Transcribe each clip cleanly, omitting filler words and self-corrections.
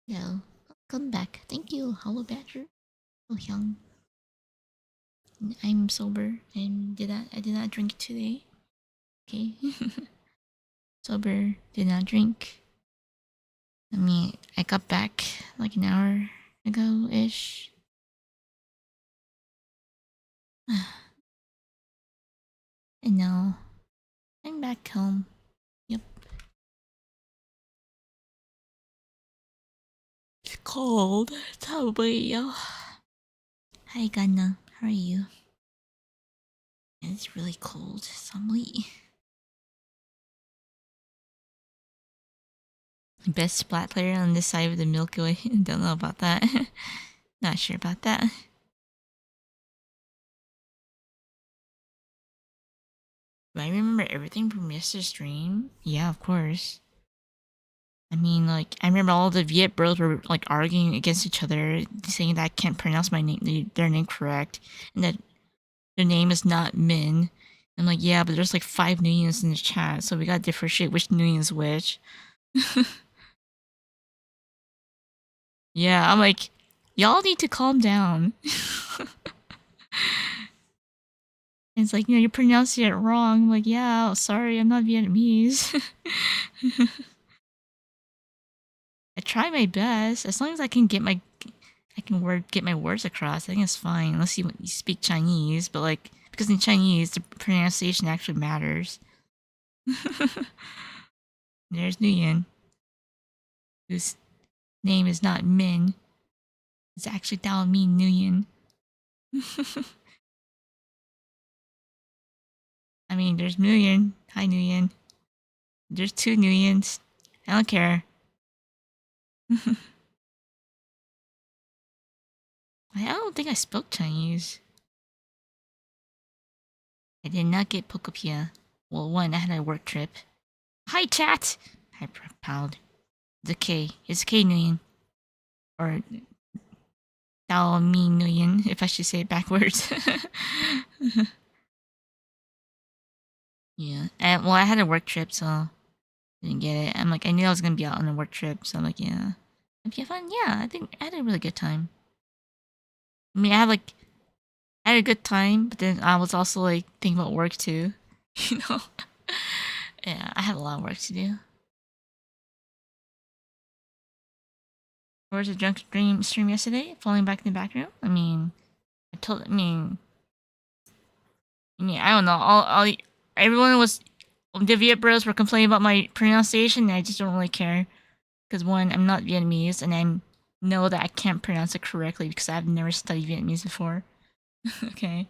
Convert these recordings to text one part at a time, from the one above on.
Hello. Welcome back. Thank you, Hollow Badger. Oh, young. I'm sober and I did not drink today. Okay. Sober, did not drink. I got back like an hour ago ish. And now I'm back home. Yep. It's cold. Probably. Hi, Ghana. How are you? It's really cold. Somebody. Best splat player on this side of the Milky Way. Don't know about that. Not sure about that. Do I remember everything from yesterday's stream? Yeah, of course. I mean, like, I remember all the Viet bros were, like, arguing against each other, saying that I can't pronounce my name, their name correct, and that their name is not Min. I'm like, yeah, but there's like 5 Nuyens in the chat, so we gotta differentiate which Nuyen is which. Yeah, I'm like, y'all need to calm down. It's like, you're pronouncing it wrong. I'm like, yeah, sorry, I'm not Vietnamese. I try my best. As long as I can get my get my words across, I think it's fine. Unless you speak Chinese, but like because in Chinese the pronunciation actually matters. There's Nguyen, whose name is not Min. It's actually Dao Min Nguyen. I mean, there's Nguyen. Hi Nguyen. There's 2 Nguyens. I don't care. I don't think I spoke Chinese. I did not get Pokopia. Well, one, I had a work trip. Hi, chat! Hi, Proud. It's okay. It's okay, Nguyen. Or Dao Mi Nguyen, if I should say it backwards. Yeah. Well, I had a work trip, so I didn't get it. I'm like, I knew I was gonna be out on a work trip, so I'm like, yeah. If you have fun, yeah, I think I had a really good time. I mean, I had a good time, but then I was also like thinking about work too. You know? Yeah, I had a lot of work to do. Where was the drunk stream yesterday? Falling back in the back room? I mean, I don't know. Everyone was, the Viet bros were complaining about my pronunciation, and I just don't really care. Because one, I'm not Vietnamese, and I know that I can't pronounce it correctly because I've never studied Vietnamese before. Okay,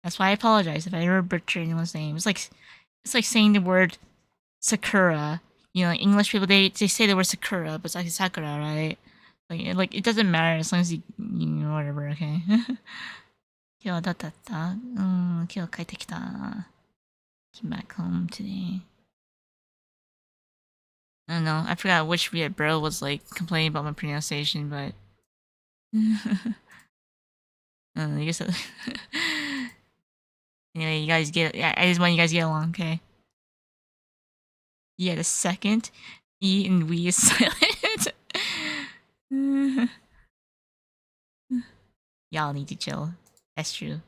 that's why I apologize if I ever butcher anyone's name. It's like saying the word sakura. You know, like English people they say the word sakura, but it's like sakura, right? Like it doesn't matter as long as you know whatever. Okay. 今日どうだった？今日帰ってきた。Came back home today. I don't know. I forgot which Viet bro was like complaining about my pronunciation, but I guess. Anyway, you guys get. I just want you guys to get along, okay? Yeah, the second E and we is silent. Y'all need to chill. That's true.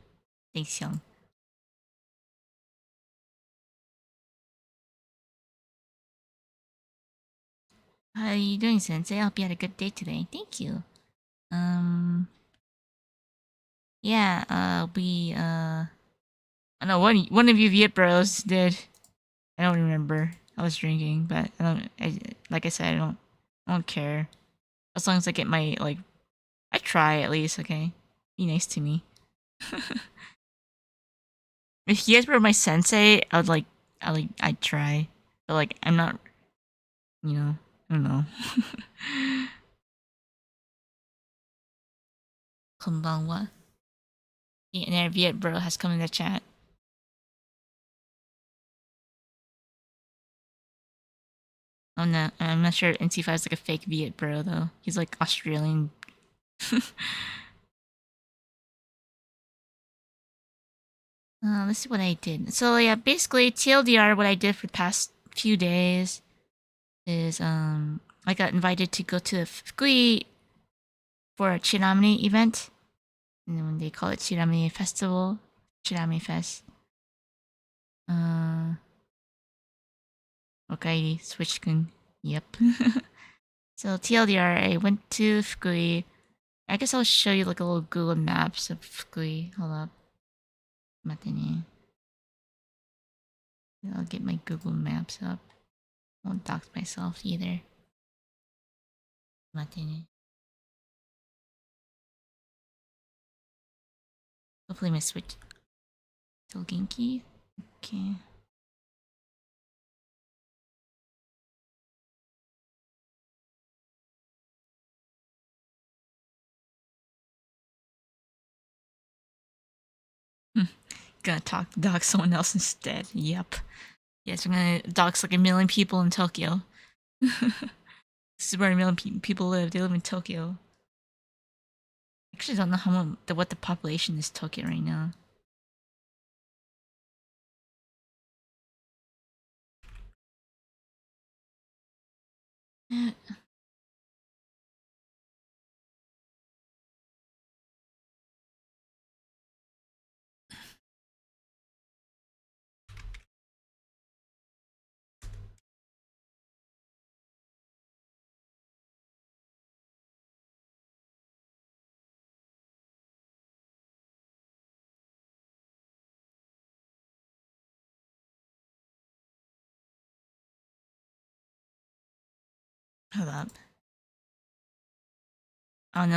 Thanks, Young. How are you doing, Sensei? I hope you had a good day today. Thank you. Um. Yeah. I know one of you Viet bros did. I don't remember. I was drinking, but I don't. Like I said, I don't care. As long as I get my like, I try at least. Okay, be nice to me. If you guys were my sensei, I'd try. But like, I'm not. You know, I don't know. Konbanwa. And our Viet bro has come in the chat. I'm not sure if NC5 is like a fake Viet bro though. He's like Australian. Let's see what I did. So yeah, basically TLDR, what I did for the past few days is I got invited to go to Fukui for a Chiramani event. And when they call it Chiramani Festival, Chiramani Fest. Okay, Switch-kun. Yep. So TLDR, I went to Fukui. I guess I'll show you like a little Google Maps of Fukui. Hold up. Matane. I'll get my Google Maps up. Won't dox myself either. Matane. Hopefully my Switch still Genki. Okay. Gonna dox someone else instead. Yep. Yes, we're gonna dox like 1 million people in Tokyo. This is where 1 million people live. They live in Tokyo. Actually, don't know what the population is Tokyo right now. Hold up. I don't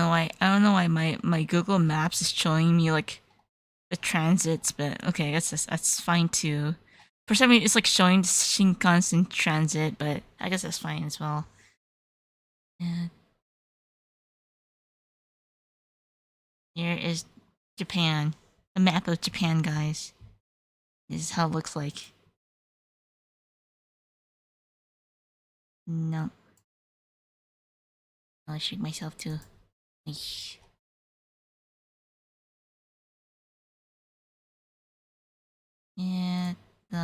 know why my Google Maps is showing me like the transits, but okay, I guess that's fine too. For some reason, it's like showing Shinkansen transit, but I guess that's fine as well. Yeah. Here is Japan. A map of Japan, guys. This is how it looks like. No. I'll shoot myself too. Eesh. Yeah. Let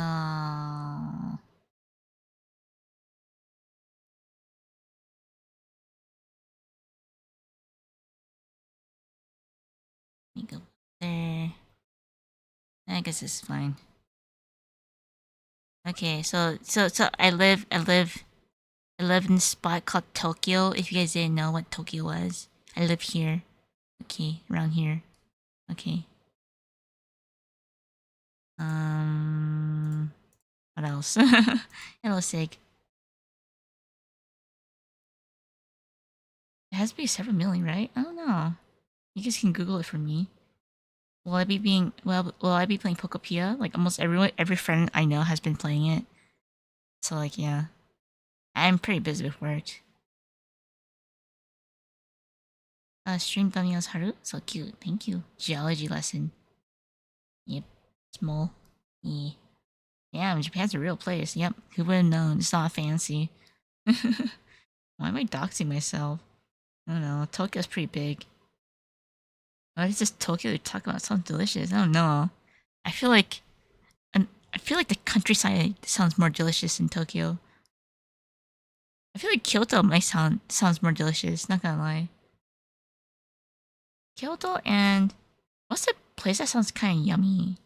me go there. I guess it's fine. Okay, so I live in a spot called Tokyo. If you guys didn't know what Tokyo was, I live here. Okay, around here. Okay. What else? Hello, Sig. It has to be several million, right? I don't know. You guys can Google it for me. Will I be playing Pokopia? Like almost every friend I know has been playing it. So like yeah. I'm pretty busy with work. Stream Damia's Haru? So cute. Thank you. Geology lesson. Yep. Small. Yeah. Yeah, Japan's a real place. Yep. Who would have known? It's not fancy. Why am I doxing myself? I don't know. Tokyo's pretty big. Why is this Tokyo you talk about? It sounds delicious. I don't know. I feel like the countryside sounds more delicious than Tokyo. I feel like Kyoto might sounds more delicious, not gonna lie. Kyoto and what's the place that sounds kinda yummy?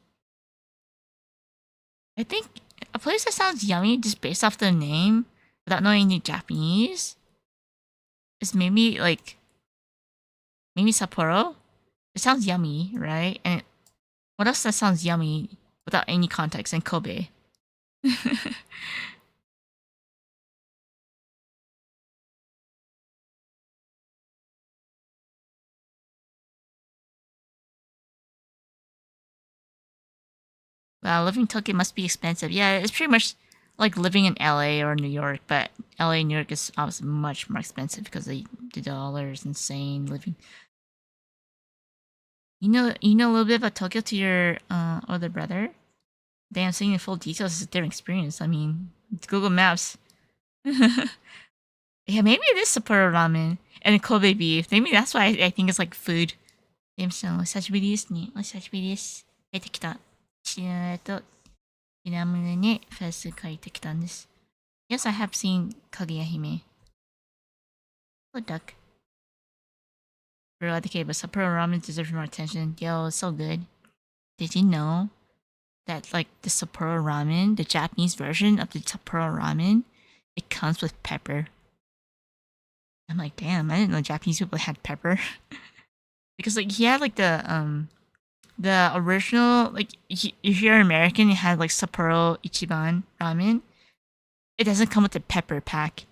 I think a place that sounds yummy just based off the name without knowing any Japanese is maybe Sapporo. It sounds yummy, right? And what else that sounds yummy without any context? And Kobe. Wow, living in Tokyo must be expensive. Yeah, it's pretty much like living in LA or New York, but LA and New York is obviously much more expensive because the dollar is insane. Living, you know a little bit about Tokyo to your older brother. Damn, seeing the full details is a different experience. I mean, Google Maps. Yeah, maybe it is Sapporo ramen and Kobe beef. Maybe that's why I think it's like food. でもさん、お久しぶりですね。お久しぶりです。帰ってきた。ちなみにフェス書いてきたんです。Yes, I have seen Kaguya Hime. Hello, duck. Bro, okay, but Sapporo ramen deserves more attention. Yo, it's so good. Did you know that like the Sapporo ramen, the Japanese version of the Sapporo ramen, it comes with pepper? I'm like, damn, I didn't know Japanese people had pepper. Because like he had like the original, like if you're American, you had like Sapporo Ichiban ramen. It doesn't come with the pepper pack,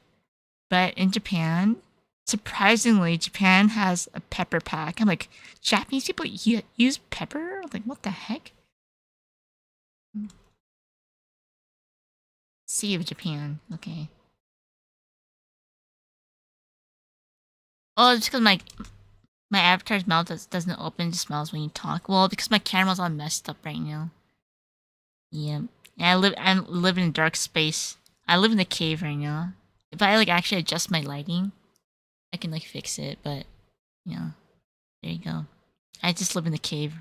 but in Japan, surprisingly, Japan has a pepper pack. I'm like, Japanese people use pepper? Like, what the heck? Sea of Japan. Okay. Oh, it's because my avatar's mouth doesn't open. It just smells when you talk. Well, because my camera's all messed up right now. Yeah. And I live in a dark space. I live in a cave right now. If I like actually adjust my lighting, I can like fix it, but you know, there you go. I just live in the cave.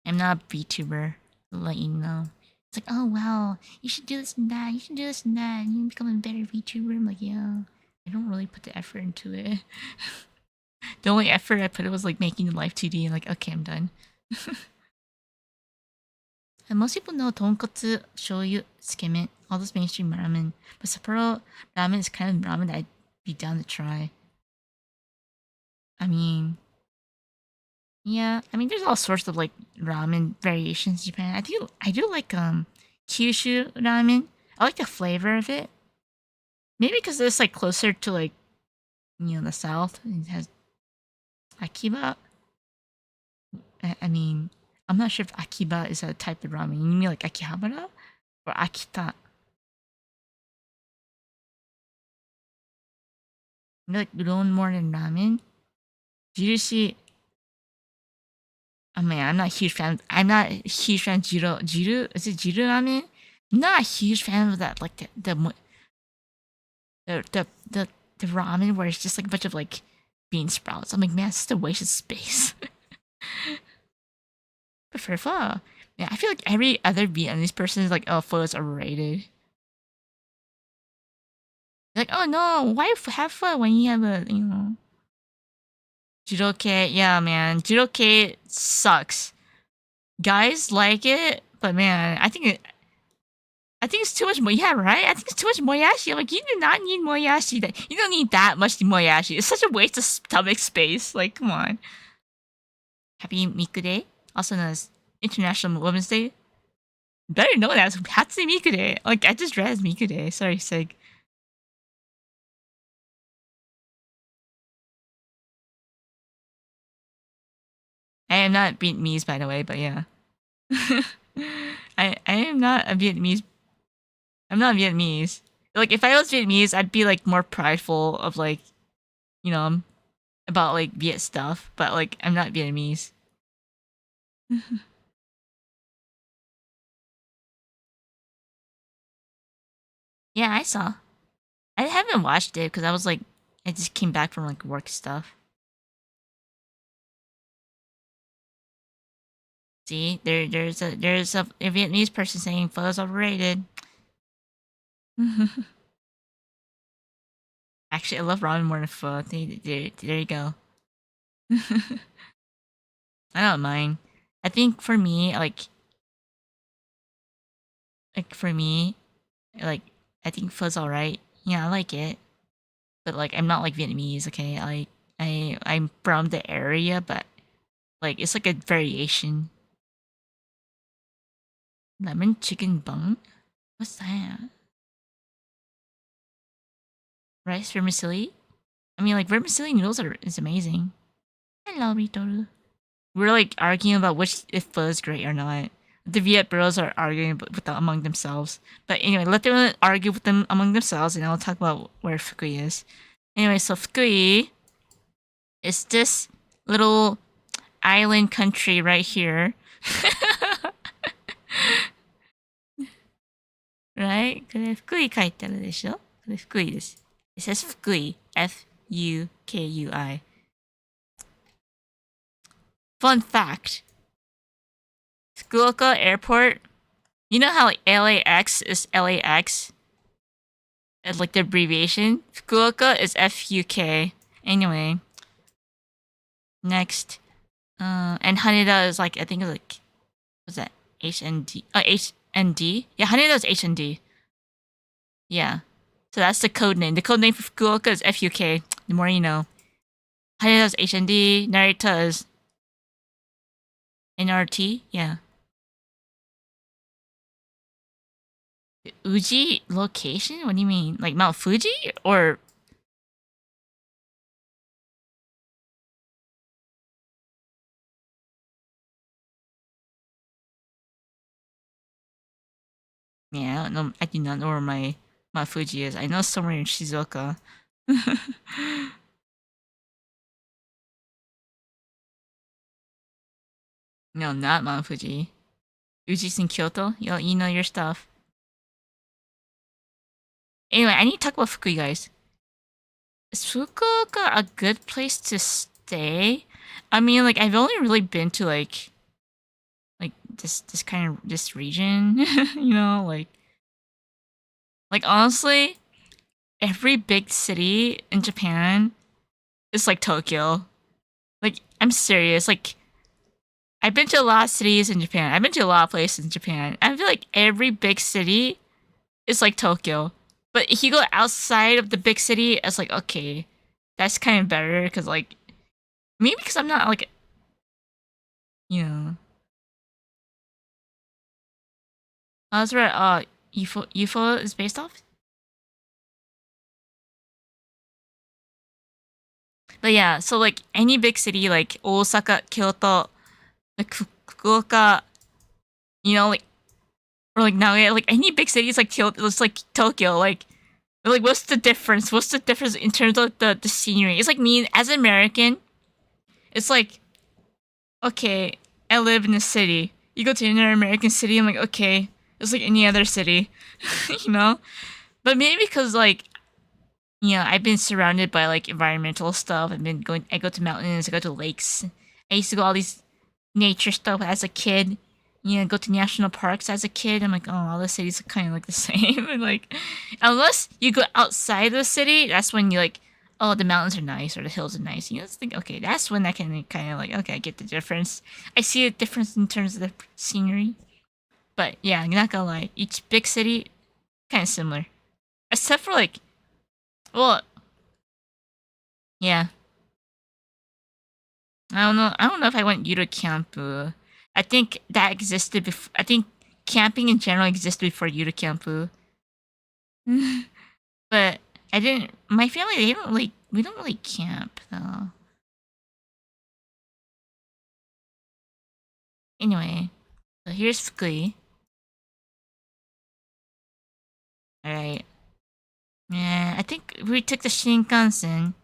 I'm not a VTuber, to let you know. It's like, oh wow, you should do this and that, you should do this and that, and you become a better VTuber. I'm like, yeah, I don't really put the effort into it. The only effort I put it was like making the life 2D and like, okay, I'm done. And most people know tonkotsu, shoyu, tsukemen, all those mainstream ramen. But Sapporo ramen is kind of ramen that I'd be down to try. I mean, yeah, I mean, there's all sorts of like ramen variations in Japan. I do like Kyushu ramen. I like the flavor of it. Maybe because it's like closer to like the south. It has Akiba. I mean, I'm not sure if Akiba is a type of ramen. You mean like Akihabara or Akita? You like udon more than ramen? Jirushi. Oh man, I'm not a huge fan. I'm not a huge fan of Jiru. Is it Jiru ramen? I'm not a huge fan of that. Like the ramen where it's just like a bunch of like bean sprouts. I'm like, man, it's just a waste of space. Prefer pho. Yeah, I feel like every other Vietnamese person is like, oh, pho is overrated. Like, oh no, why have pho when you have a Judoke? Yeah, man, Judoke sucks. Guys like it, but man, I think it's too much. Yeah, right. I think it's too much moyashi. I'm like, you do not need moyashi. You don't need that much moyashi. It's such a waste of stomach space. Like, come on. Happy Miku Day, also known as International Women's Day. Better known as Hatsune Miku Day. Like, I just read as Miku Day. Sorry, Sig. I am not Vietnamese, by the way, but yeah. I am not a Vietnamese. I'm not Vietnamese. Like, if I was Vietnamese, I'd be like more prideful of like, you know, about like Viet stuff. But like, I'm not Vietnamese. Yeah, I saw. I haven't watched it because I was like, I just came back from like work stuff. See, there's a Vietnamese person saying pho is overrated. Actually, I love ramen more than pho. There you go. I don't mind. I think for me, like for me, like I think pho's alright. Yeah, I like it, but like I'm not like Vietnamese. Okay, I'm from the area, but like it's like a variation. Lemon chicken bun. What's that? Rice vermicelli. I mean, like vermicelli noodles is amazing. Hello, Ritoru. We're like arguing about which if pho is great or not. The Viet bros are arguing among themselves. But anyway, let them argue with them among themselves, and I'll talk about where Fukui is. Anyway, so Fukui is this little island country right here. Right? これ福井書いてあるでしょ？これ福井です。It says 福井. F-U-K-U-I. Fun fact. Fukuoka Airport. You know how LAX is LAX? like the abbreviation. Fukuoka is FUK. Anyway, next, and Haneda is like I think it's like what's that HND? HND. Yeah, Haneda is HND. Yeah, so that's the code name. The code name for Fukuoka is FUK. The more you know. Haneda is HND. Narita is NRT. Yeah. Uji location? What do you mean? Like Mount Fuji or yeah, I don't know. I do not know where my Mount Fuji is. I know somewhere in Shizuoka. No, not Mount Fuji. Uji's in Kyoto. You know your stuff. Anyway, I need to talk about Fukui, guys. Is Fukuoka a good place to stay? I mean, like I've only really been to like this kind of this region, you know, like honestly, every big city in Japan is like Tokyo. Like I'm serious. Like I've been to a lot of cities in Japan. I've been to a lot of places in Japan. I feel like every big city is like Tokyo. But if you go outside of the big city, it's like okay, that's kind of better because like maybe because I'm not like you know. That's where UFO is based off. But yeah, so like any big city like Osaka, Kyoto, like Fukuoka, you know, like or like Nagoya, like any big cities like Kyoto, it's like Tokyo, like what's the difference? What's the difference in terms of the scenery? It's like me as an American, it's like okay, I live in a city. You go to another American city, I'm like okay, it's like any other city, you know. But maybe because like I've been surrounded by like environmental stuff. I go to mountains, I go to lakes. I used to go all these nature stuff as a kid. Go to national parks as a kid. I'm like, oh, all the cities are kind of like the same. And like, unless you go outside the city, that's when you like, oh, the mountains are nice or the hills are nice. You just think, okay, that's when I can kind of like, okay, I get the difference. I see a difference in terms of the scenery. But yeah, I'm not gonna lie, each big city kind of similar, except for like, well, yeah. I don't know. I don't know if I went Yuru camp. I think that existed before. I think camping in general existed before Yuru camp. But I didn't. My family they don't really. We don't really camp though. Anyway, so here's Fukui. All right. Yeah, I think we took the Shinkansen.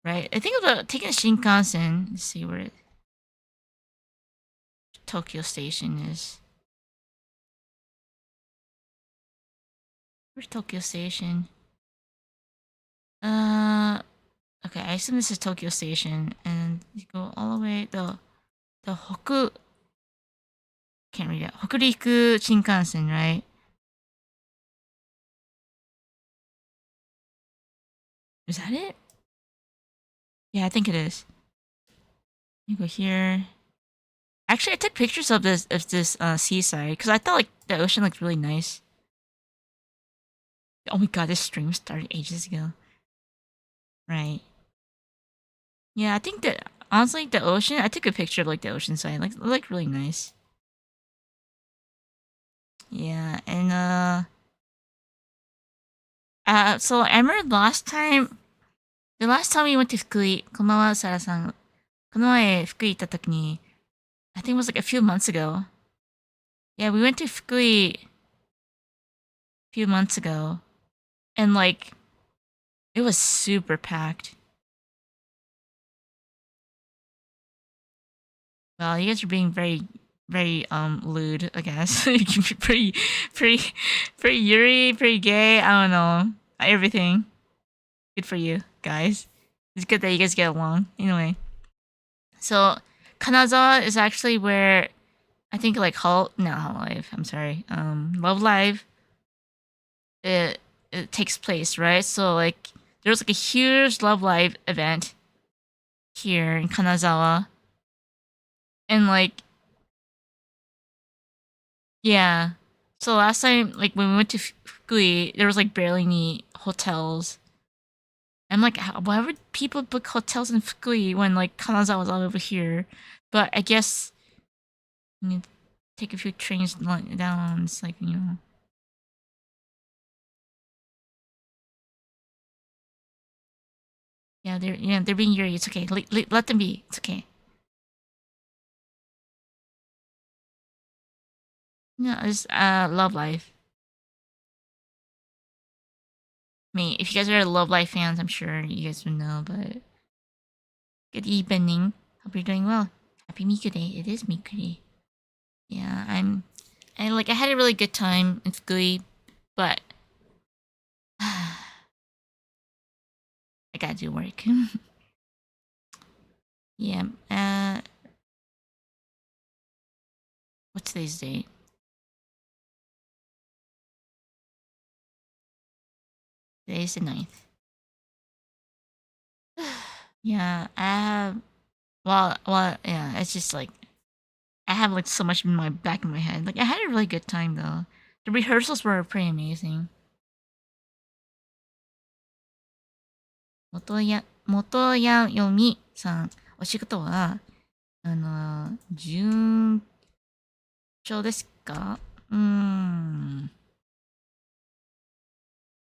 Right. I think about taking the Shinkansen. Let's see where Tokyo Station is. Where's Tokyo Station? Okay, I assume this is Tokyo Station, and you go all the way the Hoku can't read it. Hokuriku Shinkansen, right? Is that it? Yeah, I think it is. You go here. Actually, I took pictures of this seaside because I thought like the ocean looked really nice. Oh my god, this stream started ages ago. Right. Yeah, I think that honestly the ocean. I took a picture of like the ocean side. Like it looked really nice. Yeah, and so I remember the last time we went to Fukui, こんばんは、サラさん。この前、福井行った時に、I think it was like a few months ago. Yeah, we went to Fukui a few months ago. And like, it was super packed. Well, you guys are being very lewd, I guess. You can be pretty Yuri, pretty gay, I don't know. Everything. Good for you, guys. It's good that you guys get along. Anyway. So Kanazawa is actually where I think like Hololive, I'm sorry. Love Live it it takes place, right? So like there's like a huge Love Live event here in Kanazawa, and like yeah. So last time, like when we went to Fukui, there was like barely any hotels. I'm like, why would people book hotels in Fukui when like Kanazawa was all over here? But I guess you need to take a few trains down. It's like, you know. They're being yuri. It's okay. Let them be. It's okay. No, it's Love Life. I mean, if you guys are Love Life fans, I'm sure you guys would know. But good evening. Hope you're doing well. Happy Miku Day. It is Miku Day. Yeah, I had a really good time in Fukui, but I gotta do work. Yeah. What's today's date? Today's the 9th. Yeah, I have. Well, yeah. It's just like I have like so much in my back of my head. Like I had a really good time though. The rehearsals were pretty amazing. 元やよみさん、お仕事は、順調ですか？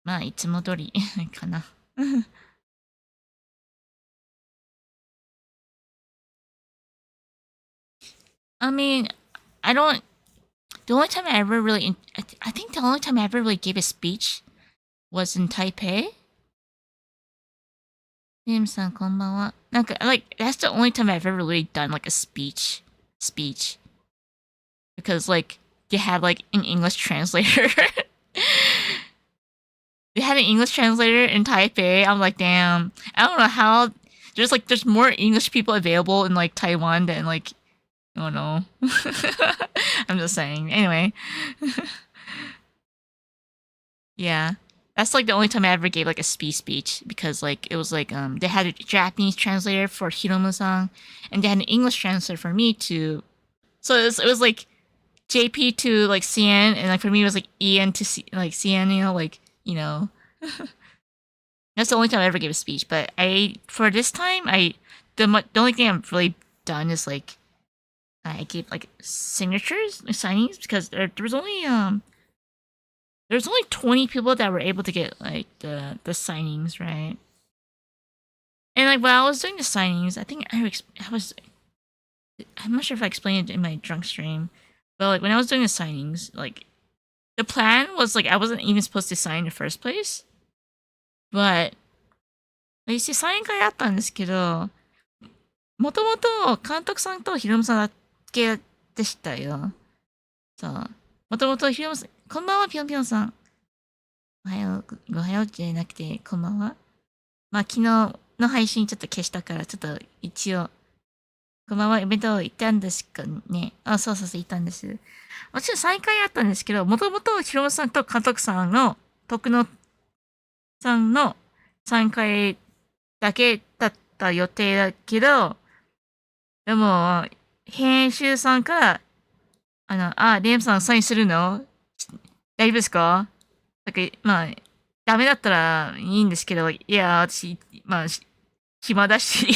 まあ、いつも通りかな。I mean, I don't. The only time I ever really, I think the only time I ever really gave a speech was in Taipei. ネームさん、こんばんは。なんか、like, that's the only time I've ever really done like a speech. Because like, you had like an English translator. They had an English translator in Taipei. I'm like, damn. I don't know how. There's more English people available in like Taiwan than like, I don't know. I'm just saying. Anyway. Yeah. That's like the only time I ever gave like a speech because like it was like they had a Japanese translator for Hiromu-san and they had an English translator for me too. So it was like JP to like CN and like for me it was like EN to CN, like, you know. That's the only time I ever gave a speech. But for this time the only thing I've really done is like I gave like signatures, signings because there's only 20 people that were able to get like the signings, right? And like while I was doing the signings, I think I'm not sure if I explained it in my drunk stream, but like when I was doing the signings, like the plan was like I wasn't even supposed to sign in the first place, but 一サイン会あったんですけど、もともと監督さんとヒロムさんだけでしたよ。そう。もともとヒロムさん、こんばんは、ぴょんぴょんさん。ごはようじゃなくて、こんばんは。まあ、昨日の配信ちょっと消したから、ちょっと一応、こんばんは、イベント行ったんですかね。あ、そう行ったんです。もちろん再会あったんですけど、もともとヒロムさんと監督さんの、徳野さんの3回だけだった予定だけど、でも、編集さんから、レイムさんサインするの大丈夫ですか？なんか、まあ、ダメだったらいいんですけど、いや、私、まあ、暇だし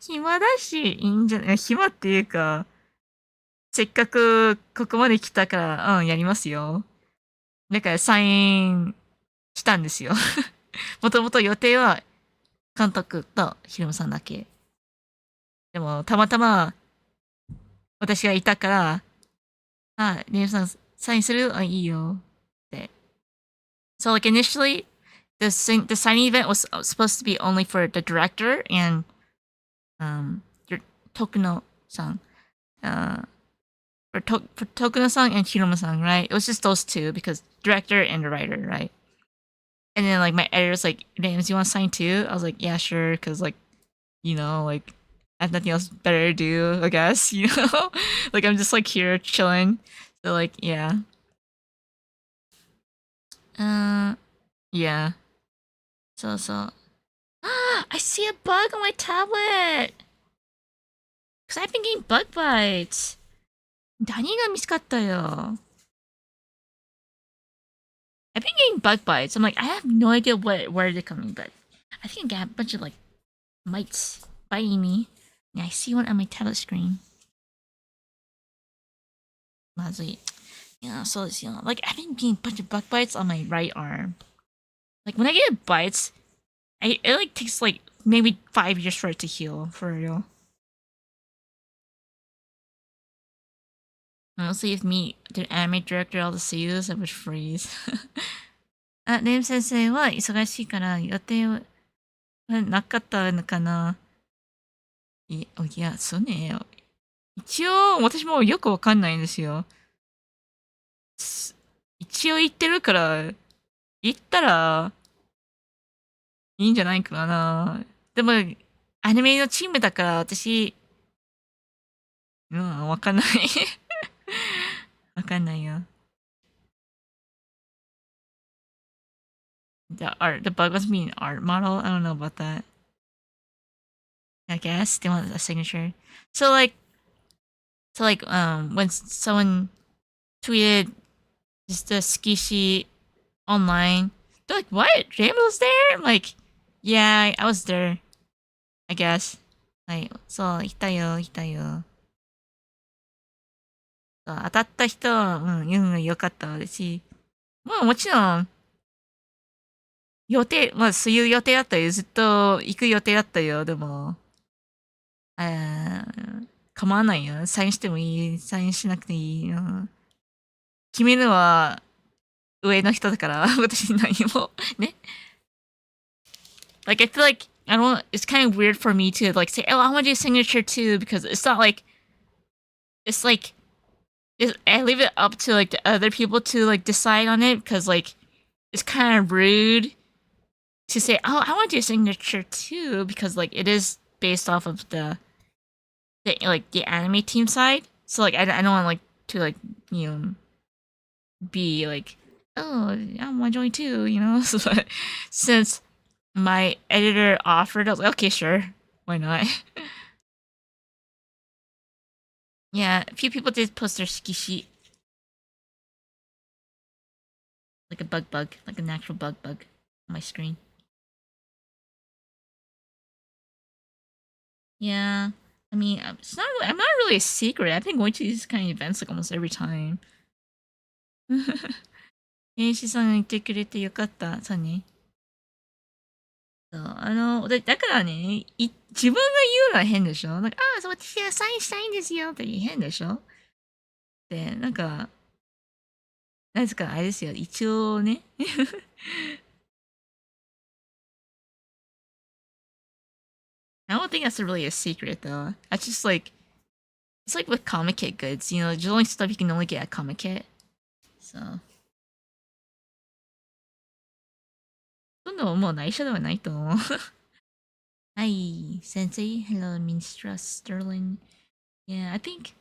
暇だし、いいんじゃない？暇っていうか、せっかくここまで来たから、やりますよ。だからサインしたんですよ。もともと予定は、監督とヒロムさんだけ。でも、たまたま、私がいたから、レイムさんサインする？いいよ。って。So like initially, the signing event was supposed to be only for the director and Tokuno-san. For Tokuno-san and Hiromu-san, right? It was just those two because director and the writer, right? And then like my editor's like, James, you want to sign too? I was like, yeah, sure, because like, like I have nothing else better to do, I guess, like I'm just like here chilling. So like, yeah. Yeah. So. I see a bug on my tablet! Because I've been getting bug bites. 何が見つかったよ? I've been getting bug bites. I'm like, I have no idea where they're coming, but I think I got a bunch of like mites biting me. And I see one on my tablet screen. まずい. Yeah, so it's, like I've been getting a bunch of bug bites on my right arm. Like when I get bites, it like takes like maybe 5 years for it to heal, for real. Honestly, if me, the anime director, all the see this, I would freeze. あ、レイム先生は忙しいから予定はなかったのかな。いや、そうね。一応、私もよくわかんないんですよ。一応言ってるから、言ったら、いいんじゃないかな。でも、アニメのチームだから私、わかんない。わかんないよ。The bug was being art model. I don't know about that. I guess they want a signature. So like, when someone tweeted just a skishi online, they're like, "What? James was there?" I'm like, "Yeah, I was there. I guess." Like, そう、いたよ。そう当たった人は、言うのが良かったし、もちろん、そういう予定だったよ。ずっと行く予定だったよ。でも、構わないよ。サインしてもいい。サインしなくていいよ。君のは上の人だから、私に何も、ね。Like, I feel like, it's kind of weird for me to, like, say, oh, I want to do a signature too, because it's not like, it's like, I leave it up to, like, the other people to, like, decide on it, because, like, it's kind of rude to say, oh, I want to do a signature too, because, like, it is based off of the anime team side. So, like, I don't want, like, to, like, be like, oh, I want to join too, so, since my editor offered, I was like, okay, sure, why not? Yeah, a few people did post their skishi. Like a bug, like an actual bug on my screen. Yeah, I mean, I'm not really a secret. I've been going to these kind of events like almost every time. 演師さんが言ってくれてよかった。そうね。そうだからね、自分が言うのは変でしょ。なんか、そう、私はサインしたいんですよって変でしょ。で、なんですか、あれですよ。一応ね。I don't think that's really a secret though. That's just like, it's like with Comic Kit goods, there's only stuff you can only get at Comic Kit. So. ほとんどもう内緒ではないと思う。Hi, Sensei. Hello, Mistress Sterling. Yeah, I think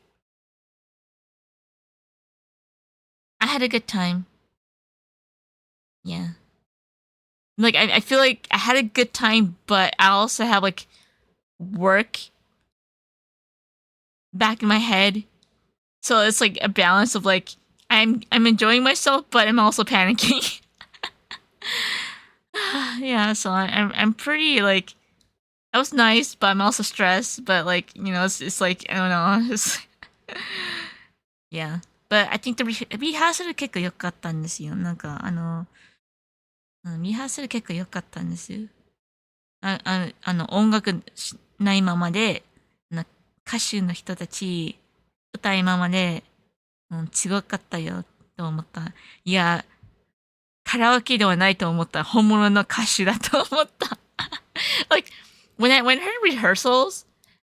I had a good time. Yeah. Like, I feel like I had a good time, but I also have, like, work back in my head. So it's, like, a balance of, like, I'm enjoying myself, but I'm also panicking. Yeah, so I'm pretty, like, that was nice, but I'm also stressed, but, like, it's like, I don't know, it's yeah. But I think the rehearsal 結構良かったんですよ。なんか、リハーサル結構良かったんですよ。音楽ないままで、歌手の人たち、歌いままで、違かったよ、と思った。いや、カラオケではないと思った。本物の歌手だと思った。Like, when I heard rehearsals,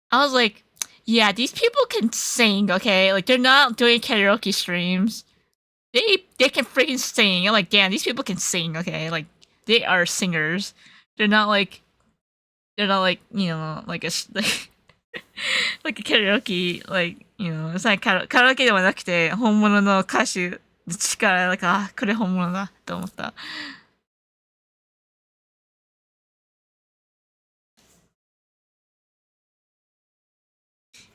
I was like, yeah, these people can sing, okay? Like, they're not doing karaoke streams. They can freaking sing. I'm like, damn, these people can sing, okay? Like, they are singers. They're not like, like like a like a karaoke, like, it's like カラオケではなくて本物の歌手力、なんか、あ、これ本物だと思った。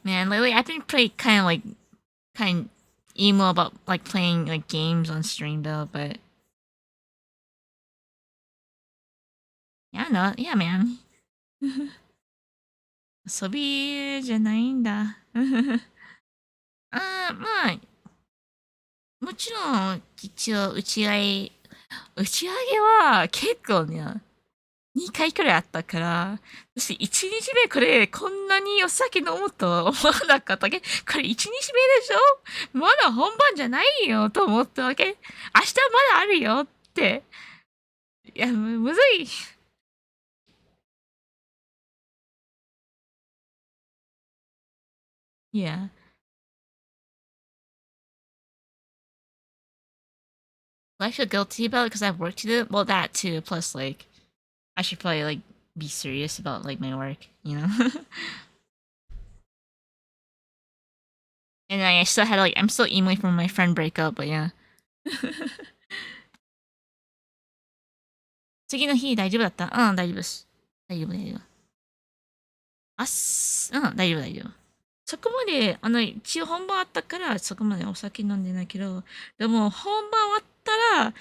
Man, lately I've been pretty kind emo about like playing like games on stream though, but yeah, no, yeah, man. 遊びじゃないんだ。あー、まあ、もちろん、一応、打ち上げは結構ね、2回くらいあったから、私1日目これ、こんなにお酒飲むと思わなかったわけ。これ1日目でしょ、まだ本番じゃないよと思ったわけ。明日まだあるよって。いや、むずい。Yeah. I feel guilty about it because I've worked to it. Well, that too. Plus, like, I should probably like be serious about like my work, you know. And I still had like I'm still emoing from my friend breakup, but yeah. 次の日大丈夫だった？うん、大丈夫です。大丈夫、大丈夫。うん、大丈夫、大丈夫。そこまで、一応本番あったから、そこまでお酒飲んでないけど、でも本番終わったら、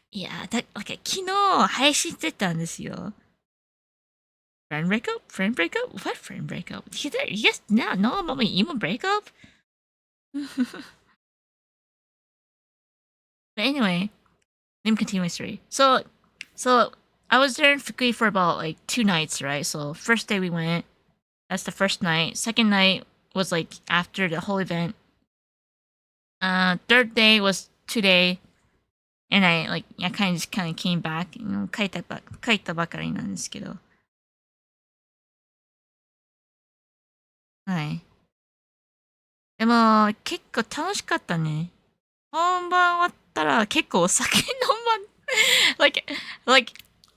いや、昨日配信してたんですよ。Friend breakup? Friend breakup? What friend breakup? You guys now know about my emo breakup? But anyway, let me continue my story. So I was there in Fukui for about like 2 nights, right? So first day we went, that's the first night. Second night was like after the whole event. Third day was today, and I kind of came back. 帰ったばかりなんですけど。はい。でも結構楽しかったね。本番終わったら結構お酒飲まん。like like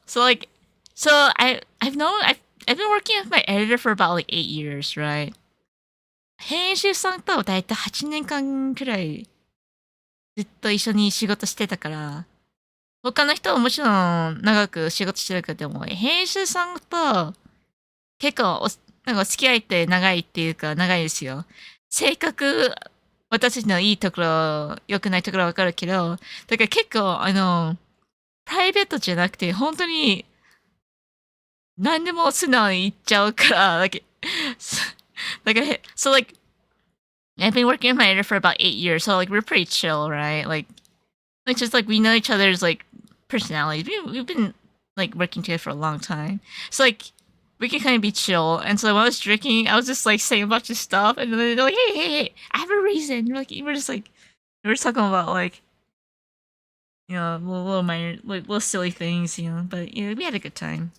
so like so I've been working with my editor for about like 8 years, right? 編集さんとだいたい8年間くらいずっと一緒に仕事してたから、他の人はもちろん長く仕事してるけども、編集さんと結構なんか付き合いって長いっていうか長いですよ。性格、私たちのいいところ、良くないところはわかるけど、だから結構プライベートじゃなくて、本当に何でも素直に言っちゃうから、so like, I've been working with my editor for about 8 years, so like we're pretty chill, right? Like just like we know each other's like personalities. We've been like working together for a long time, so like we can kind of be chill. And so when I was drinking, I was just like saying a bunch of stuff, and then they're like, hey, I have a reason. We're just like we're just talking about like little minor, like little silly things, But yeah, we had a good time.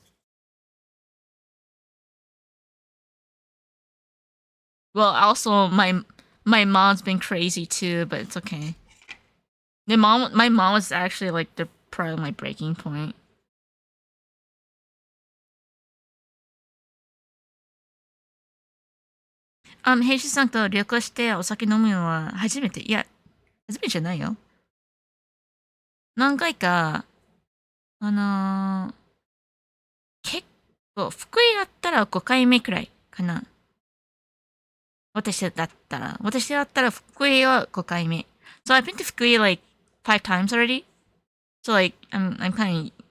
Well, also my mom's been crazy too, but it's okay. My mom was actually like the part of my breaking point. Hey, さんと旅行してお酒飲むのは初めて。いや、初めてじゃないよ。何回か、あのー結構、福井だったら5回目くらいかな。私だったら福井は5回目。So I've been to Fukui like 5 times already. So like I'm kind of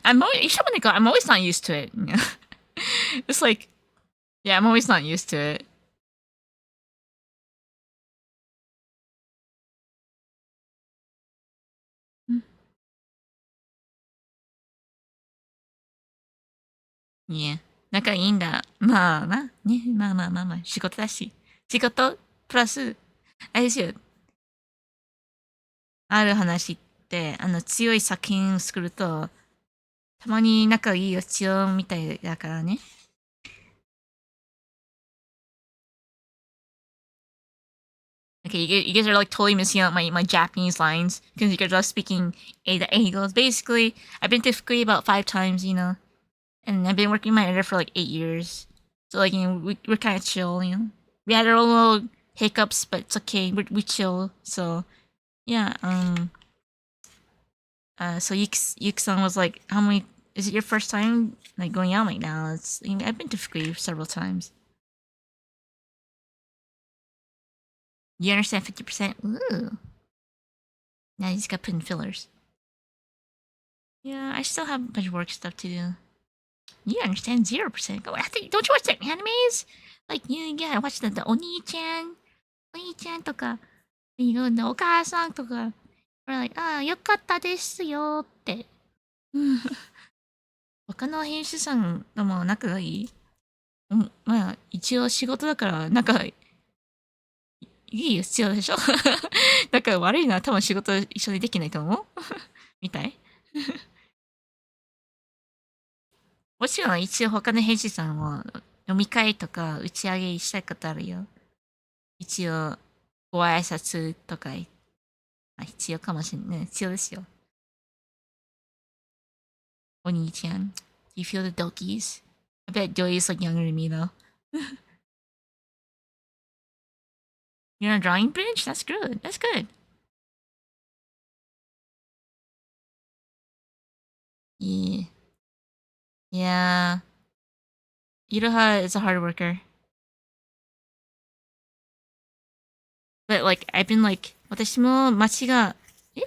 I'm always I'm always not used to it. It's like yeah, I'm always not used to it. いえ、仲いいんだ。まあな、ね、まあ、仕事だし。仕事プラス、あれですよ、ある話って、強い作品を作ると、たまに仲いいよ必要みたいだからね。Okay, you guys are like totally missing out my Japanese lines because you guys are speaking the Angles. Basically, I've been to Fukui about 5 times, and I've been working my editor for like 8 years. So like we're kind of chill. We had our little hiccups, but it's okay. We chill. So Yeah. So Yuki-san was like, how many? Is it your first time like going out right now? I've been to Fukui several times. You understand 50%? Ooh. Now you just got put in fillers. Yeah, I still have a bunch of work stuff to do. You understand 0%. Go. Don't you watch the animes? Like yeah, I watch the Oni-chan, Oni-chan とか、お母さんとか。We're like, よかったですよって。他の編集さんとも仲がいい？まあ、一応仕事だから仲いい必要でしょ。だから悪いのは多分仕事一緒にできないと思うみたい。もちろん一応他の編集さんも飲み会とか打ち上げしたいことあるよ。一応ご挨拶とか、必要かもしれない。必要ですよ。お兄ちゃん。Do you feel the dokies? I bet Joey's like younger than me though. You're on a drawing bench? That's good. That's good. Yeah. Yeah. Iroha is a hard worker. But like, I've been like, 私も街が、映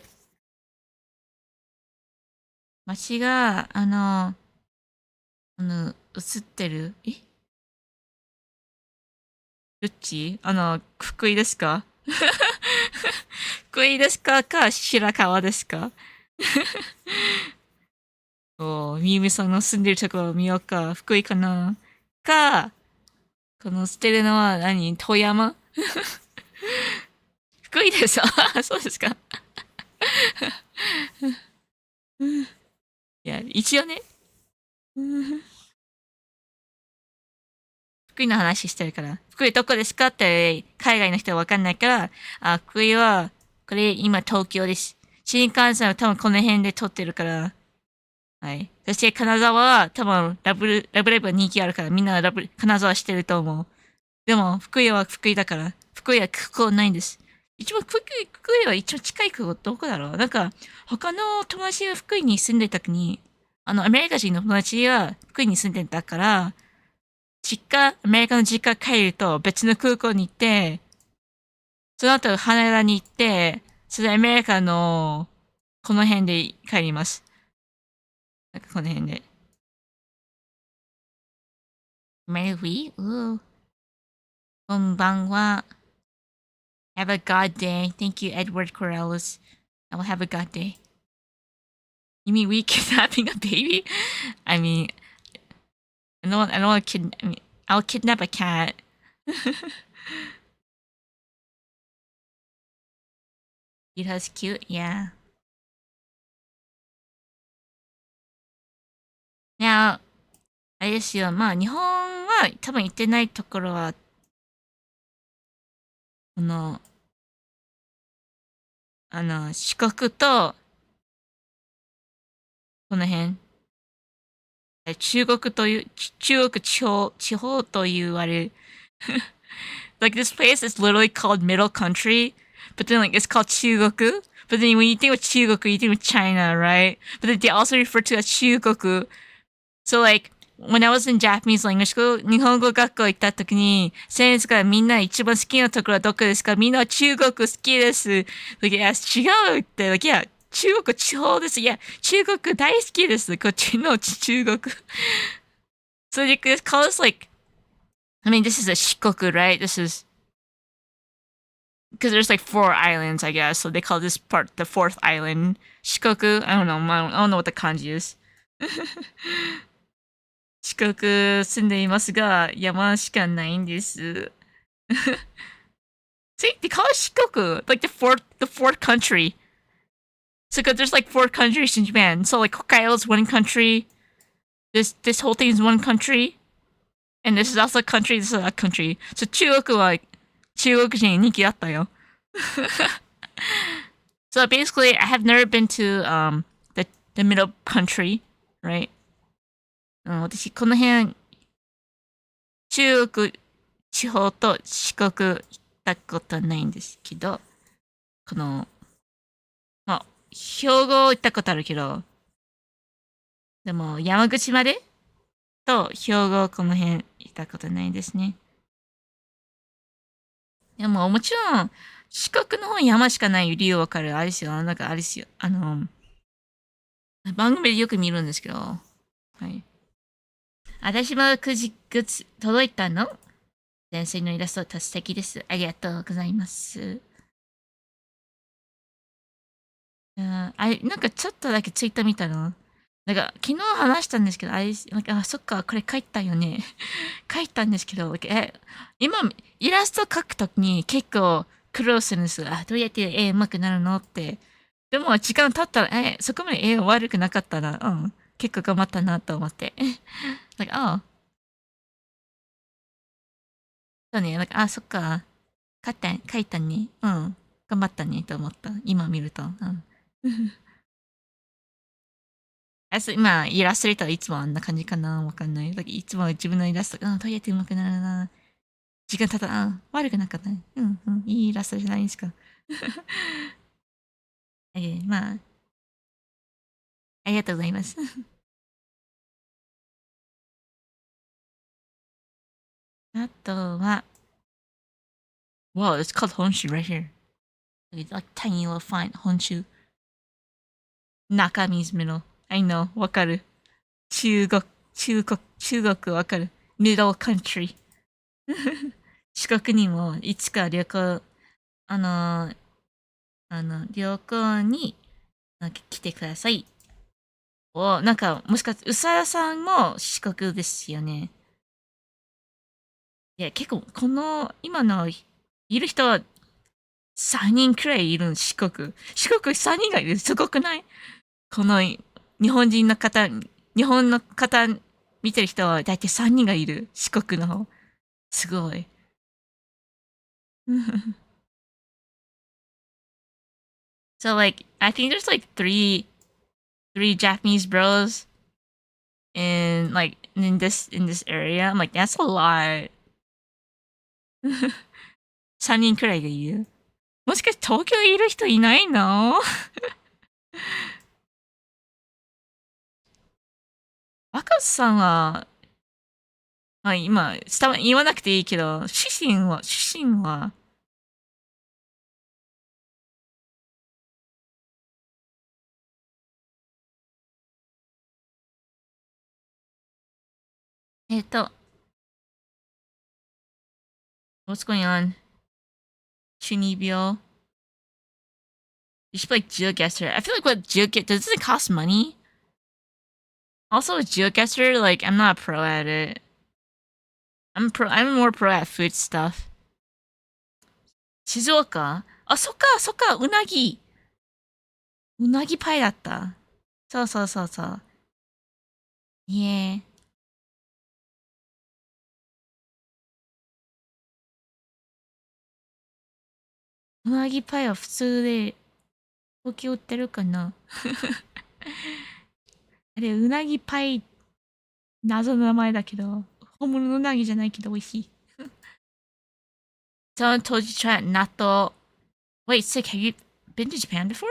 ってるどっち福井ですか？福井ですか白川ですか？みゆみさんの住んでるところを見ようか。福井かなこの捨てるのは富山福井です。そうですか。いや、一応ね。福井の話してるから。福井どこですかって海外の人はわかんないから、福井は、これ今東京です。新幹線は多分この辺で撮ってるから。はい。そして金沢は多分ラブライブが人気あるからみんな金沢してると思う。でも福井は福井だから。福井は空港ないんです。一番福井は一番近い空港どこだろう？なんか他の友達が福井に住んでた時に、アメリカ人の友達が福井に住んでたから、アメリカの実家帰ると別の空港に行って、その後羽田に行って、それでアメリカのこの辺で帰ります。なんかこの辺で。メリーこんばんは。Have a god day. Thank you, Edward Corellis. I will have a god day. You mean we kidnapping a baby? I mean, I don't want to I mean, I'll kidnap a cat. It has cute, yeah. Now, あれですよ。まあ、日本は多分行ってないところは、四国と、この辺。中国地方と言われる。Like this place is literally called Middle Country, but then like it's called 中国. But then when you think of 中国, you think of China, right? But then they also refer to it as 中国. So like, when I was in Japanese language school, 日本語学校行った時に、先生からみんな一番好きなところはどこですか？みんな中国好きです。Like, いや、違うって。Like, いや、中国地方です。いや、中国大好きです。こっちの中国。So they just call us like, I mean, this is a Shikoku, right? This is, because there's like 4 islands, I guess. So they call this part the 4th island. Shikoku? I don't know. I don't know what the kanji is. 四国住んでいますが、山しかないんです。See, they call it Shikoku, like the fourth country. So cause there's like 4 countries in Japan. So like Hokkaido's one country. This whole thing is one country. And this is also a country, this is a country. So 中国は中国人人気あったよ。So basically, I have never been to the middle country, right? 私この辺中国地方と四国行ったことないんですけど、この兵庫行ったことあるけど、でも山口までと兵庫この辺行ったことないですね。でももちろん、四国の方山しかない理由わかる。あれですよ。なんかあれですよ。番組でよく見るんですけど。はい。私もくじグッズ届いたの？先生のイラスト素敵です。ありがとうございます。あれ、なんかちょっとだけツイッター見たの。なんか昨日話したんですけど、あれ、なんか、あ、そっか、これ書いたよね。書いたんですけど、今、イラスト描くときに結構苦労するんです。あ、どうやって絵上手くなるのって。でも時間経ったら、そこまで絵悪くなかったな。うん。結構頑張ったなと思って。なんか、そうね、なんか、そっか。書いたね。うん。頑張ったねと思った。今見ると。うん。今、イラストレーターいつもあんな感じかなわかんない。だけどいつも自分のイラスト、どうやって上手くなるな。時間経ったら、悪くなかったね。うんうん。いいイラストじゃないですか。まあ、ありがとうございます。あとは、wow, it's called Honshu right here. It's like tiny little fine Honshu. Nakami's middle. I know, わかる。中国わかる。Middle country. 四国にもいつか旅行、あの旅行になんか来てください。なんか、もしかして、うさらさんも四国ですよね。いや、結構、今のいる人は3人くらいいる四国。四国3人がいる。すごくない？この日本の方見てる人は大体3人がいる。四国の方。すごい。So like, I think there's like three Japanese bros in this area. I'm like, that's a lot. 3人くらいがいる。もしかして東京いる人いないの？若狭さんは、まあ今、言わなくていいけど、出身は、えっと、what's going on? 中二病? You should play GeoGuessr. I feel like does it cost money? Also with GeoGuessr, like I'm not a pro at it. I'm more pro at food stuff. 静岡？あ、そっか、うなぎパイだった。そうそうそうそう。いえ、うなぎパイは普通で東京売ってるかな？あれ、うなぎパイ、謎の名前だけど、本物のうなぎじゃないけど美味しい。Someone told you to try natto. Wait, sick, have you been to Japan before?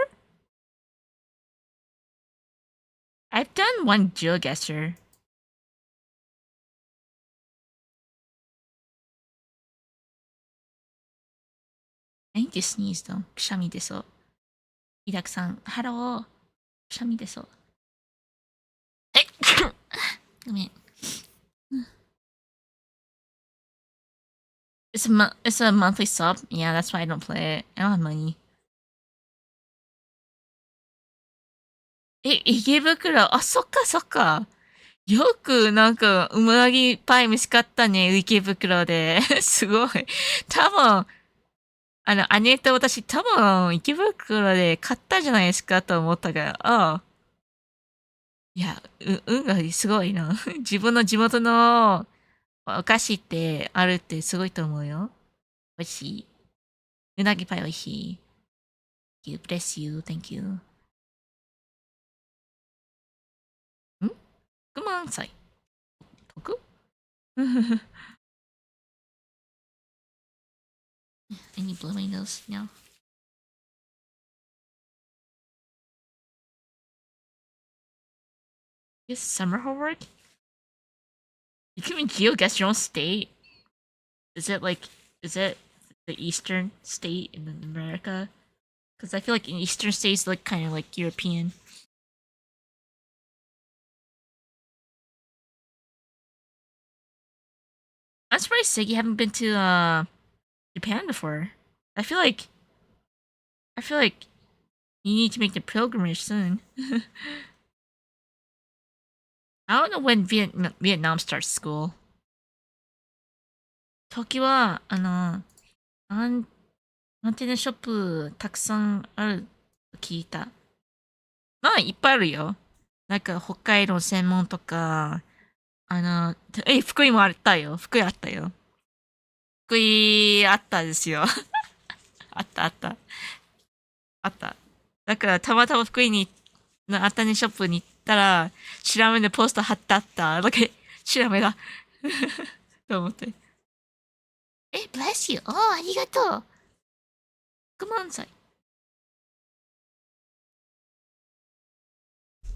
I've done one GeoGuessr. I think you sneezed though. くしゃみ出そう。イダクさん、ハロー。くしゃみ出そう。えごめん。It's a monthly sub. Yeah, that's why I don't play it. I don't have money. 池袋。あ、そっかそっか。よくなんか、うなぎパイ見つかったね、池袋で。すごい。多分、姉と私多分、池袋で買ったじゃないですかと思ったから、いや、運がすごいな。自分の地元のお菓子ってあるってすごいと思うよ。美味しい。うなぎパイ美味しい。Thank you, bless you, thank you. 6万歳。得？I need blow my nose now. Is summer homework? You can even geoguess your own state. Is it the eastern state in America? Because I feel like in eastern states look kind of like European. I'm surprised you haven't been to Japan before. I feel like you need to make the pilgrimage soon. I don't know when Vietnam starts school. 時はアンテナショップたくさんあると聞いた。まあ、いっぱいあるよ。なんか、北海道専門とか、福井もあったよ。福井あったよ。福井あったですよ。あったあった。あった。だから、たまたま福井に、アンテナショップに行ったら、調べでポスト貼ってあった。だけ、調べだ。と思って。bless you. ありがとう。Come on, say.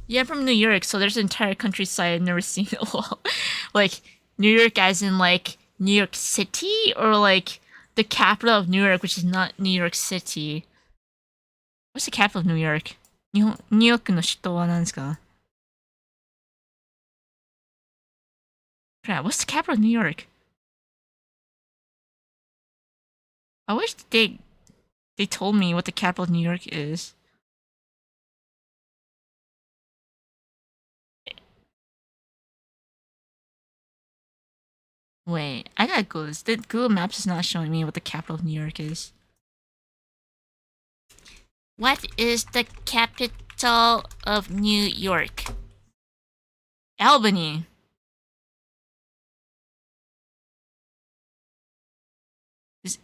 Yeah, I'm from New York, so there's an entire countryside I've never seen. Like, New York as in, like, New York City? Or, like, the capital of New York, which is not New York City. What's the capital of New York? ニューヨークの首都は何ですか? What's the capital of New York? I wish they told me what the capital of New York is. Wait, I gotta Google this. Google Maps is not showing me what the capital of New York is. What is the capital of New York? Albany.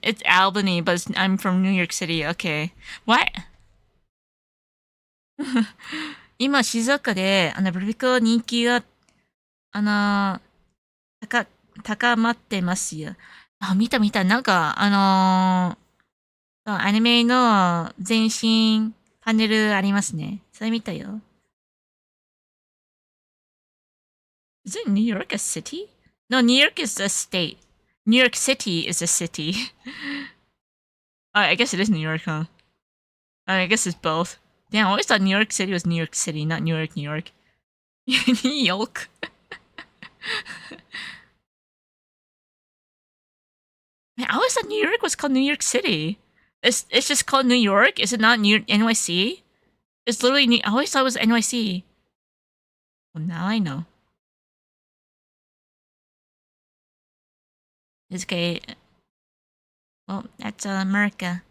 It's Albany, but I'm from New York City. Okay. What? 今、静岡で、ブルビコ人気が、高まってますよ。あ、見た。なんか、アニメの全身パネルありますね。それ見たよ。Is it New York a city? No, New York is a state. New York City is a city. I guess it is New York, huh? I guess it's both. Damn, I always thought New York City was New York City, not New York, New York. New York. Man, I always thought New York was called New York City. It's just called New York? Is it not NYC? It's literally I always thought it was NYC. Well, now I know. It's okay. Well, that's America.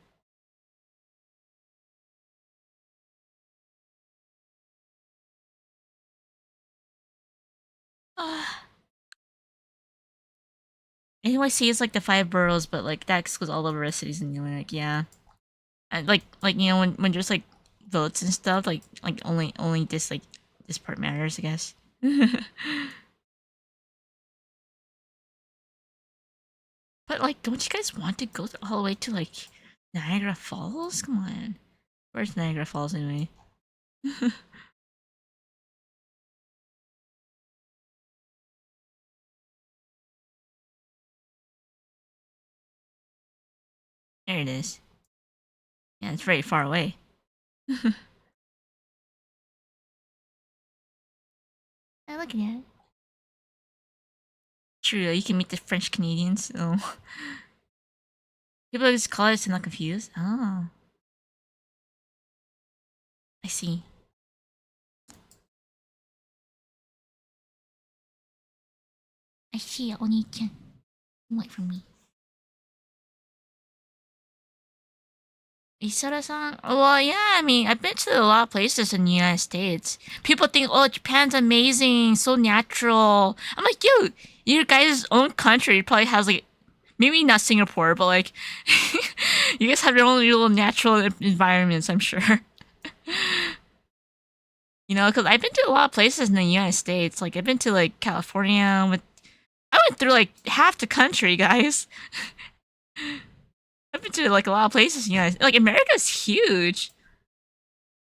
NYC is like the 5 boroughs, but like that goes all over the cities in New York. Yeah, and like you know when there's like votes and stuff, like only this part matters, I guess. But like, don't you guys want to go all the way to like Niagara Falls? Come on, where's Niagara Falls anyway? There it is. Yeah, it's very far away. I look at it. True, you can meet the French Canadians. Oh. People just call it to not confuse. Oh. I see. I see, Oni-chan. Wait for me. Isara-san? Well, yeah, I mean, I've been to a lot of places in the United States. People think, oh, Japan's amazing, so natural. I'm like, yo, your guys' own country probably has, like, maybe not Singapore, but, like, you guys have your own little natural environments, I'm sure. You know, because I've been to a lot of places in the United States. Like, I've been to, like, California. I went through, like, half the country, guys. I've been to like a lot of places, you know. Like America's huge.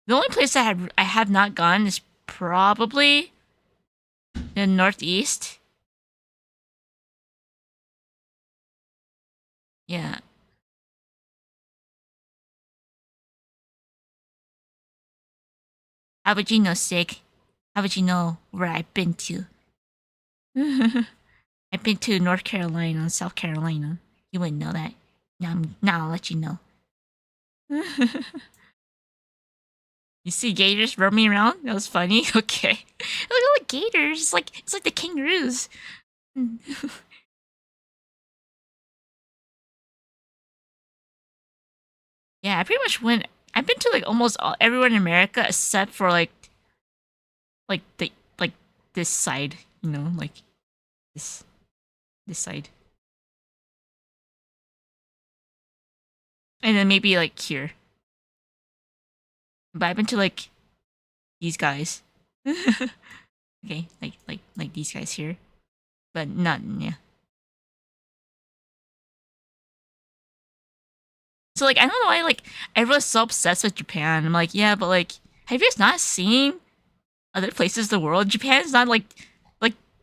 The only place I have not gone is probably The northeast. Yeah. How would you know, Sig? How would you know where I've been to? I've been to North Carolina and South Carolina. You wouldn't know that. Now I'll let you know. You see gators roaming around? That was funny. Okay. Look at all the gators. It's like the kangaroos. Yeah, I pretty much went. I've been to like almost everywhere in America except for like the like this side. You know, like this this side, and then maybe like here. But I've been to like these guys. Okay, like these guys here, but not yeah. So like I don't know why like everyone's so obsessed with Japan. I'm like yeah, but like have you guys not seen other places in the world? Japan's not like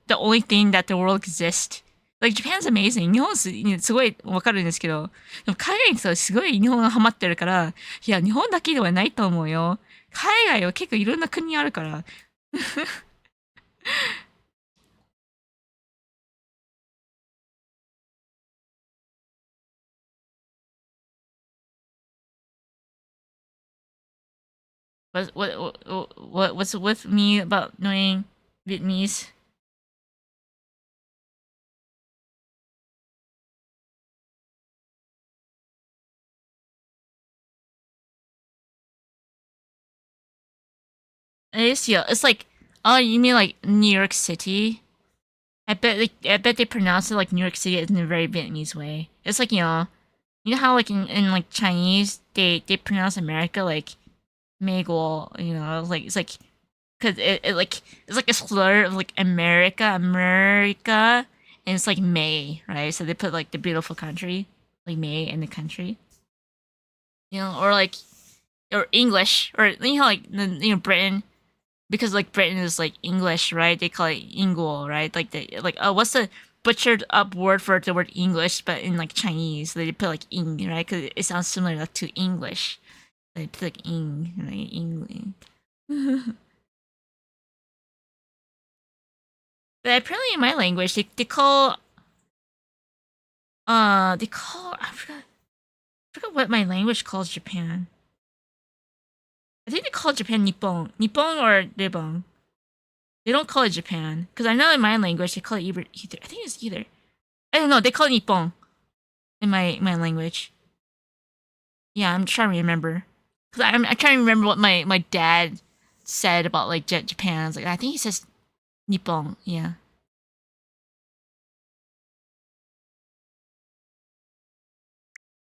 the only thing that the world exists. Like Japan's amazing. 日本すごいわかるんですけど、でも海外にさすごい日本がハマってるから、いや日本だけではないと思うよ。海外は結構いろんな国あるから。What's with me about knowing Vietnamese? It is yeah. It's like oh you mean like New York City? I bet they pronounce it like New York City in a very Vietnamese way. It's like you know how like in like Chinese they pronounce America like Meiguo, you know, it's like because it like it's like a slur of like America, and it's like May, right? So they put like the beautiful country, like May in the country, you know, or like or English, or you know like Britain, because like Britain is like English, right? They call it Ingol, right? Like they like oh what's the butchered up word for the word English, but in like Chinese they put like ing, right? Because it sounds similar like to English. They put like ing, right? England. But apparently in my language they call I forgot what my language calls Japan. I think they call Japan Nippon. Nippon or Rebon. They don't call it Japan. Because I know in my language they call it either. I think it's either. I don't know, they call it Nippon in my language. Yeah, I'm trying to remember. Because I'm trying to remember what my dad said about like Japan. I was like, I think he says Nippon. Yeah.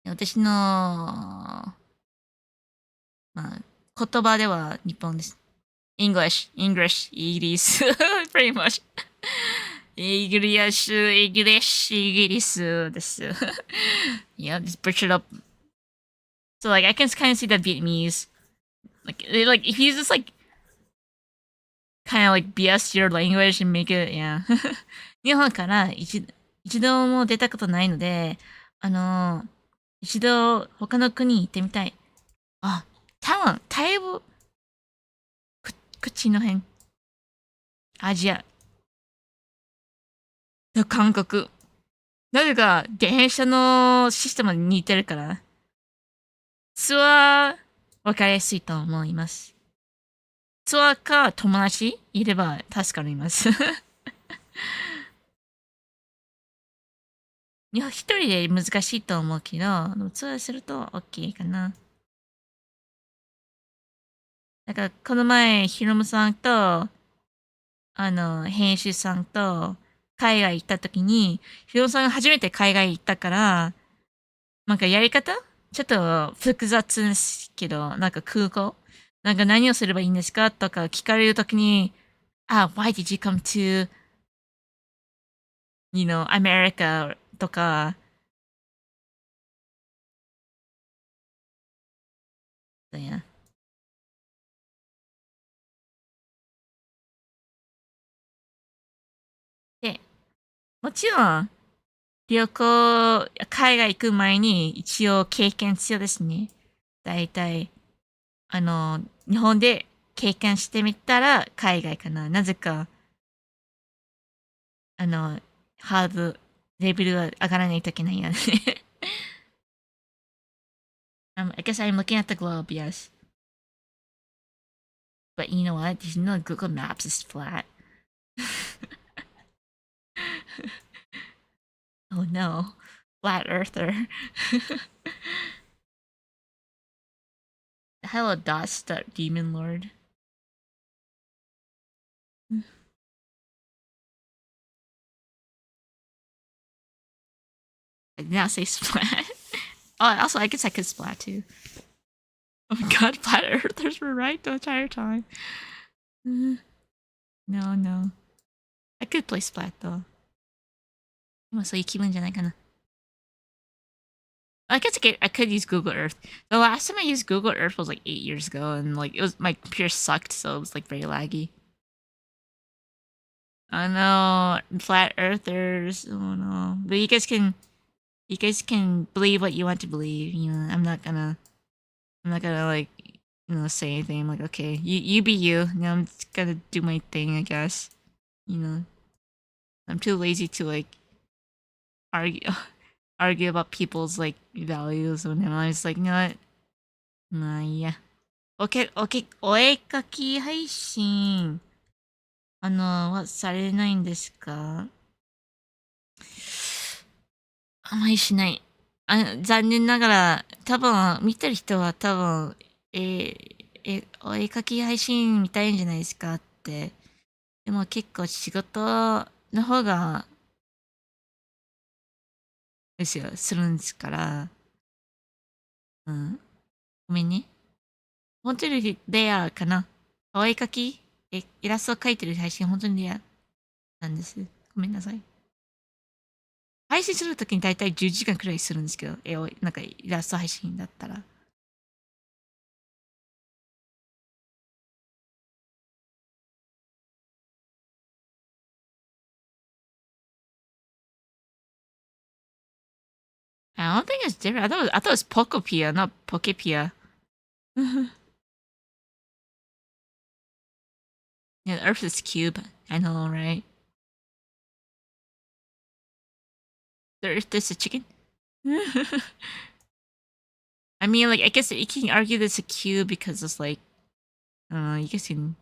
私の、まあ、言葉では日本です。English, イギリス pretty much. イギリスです。Yeah, just butchered up. So like I can kind of see that Vietnamese, like if you just like kind of like BS your language and make it, yeah. 日本から一度も出たことないので、一度他の国に行ってみたい。あ、台湾、口の辺、アジア、韓国。なぜか電車のシステムに似てるから、ツアー分かりやすいと思います。ツアーか友達いれば助かります。一人で難しいと思うけど、ツアーすると OK かな。だからこの前、ヒロムさんと、編集さんと海外行った時に、ヒロムさんが初めて海外行ったから、なんかやり方ちょっと複雑ですけど、なんか空港なんか何をすればいいんですかとか聞かれるときに、あ、why did you come to, America とか、そうや。もちろん、旅行、海外行く前に一応経験必要ですね。だいたい、日本で経験してみたら海外かな。なぜか、あの、ハード、レベルが上がらないといけないよね。I guess I'm looking at the globe, yes. But you know what? Did you know Google Maps is flat? Oh no. Flat earther. Hello, Dust, Demon Lord. I did not say splat. Oh, also, I guess I could splat too. Oh my god, flat earthers were right the entire time. No, no. I could play splat though. 今そういう気分じゃないかな。I guess I could use Google Earth. The last time I used Google Earth was like 8 years ago, and like it was my computer sucked, so it was like very laggy. I know, flat earthers. Oh no, but you guys can believe what you want to believe. You know, I'm not gonna like, say anything. I'm like, okay, you be you. You know, I'm just gonna do my thing, I guess. You know, I'm too lazy to like argue argue about people's like values, and I was like, you know what? Nah, yeah.お絵かき配信、はされないんですか？あまりしない。残念ながら、多分、見てる人は多分、お絵かき配信見たいんじゃないですかって。でも結構仕事の方が、ですよ、するんですから、うん。ごめんね。本当にレアかな。お絵かきイラストを描いてる配信本当にレアなんです。ごめんなさい。配信するときにだいたい10時間くらいするんですけど、絵を、なんかイラスト配信だったら。I don't think it's different. I thought it was Pokopia, not Pokepia. Yeah, the Earth is cube. I know, right? The Earth is a chicken. I mean, like, I guess you can argue this a cube because it's like, you guys can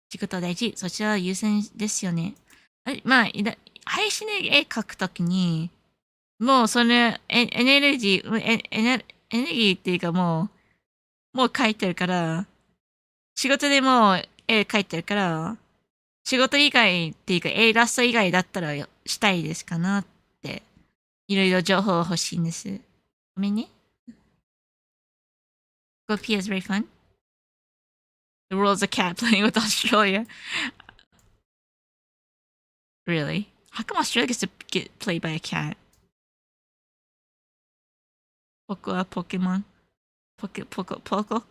仕事は大事。そちらは優先ですよね。まあ、配信で絵描くときに、もうそれ、エネルギー、エネルギーっていうかもう描いてるから、仕事でもう絵描いてるから、仕事以外っていうか、イラスト以外だったらしたいですかなって、いろいろ情報欲しいんです。ごめんね。Go P is very fun. The world's a cat playing with Australia. Really? How come Australia gets to get played by a cat? 僕はポケモン。ポコ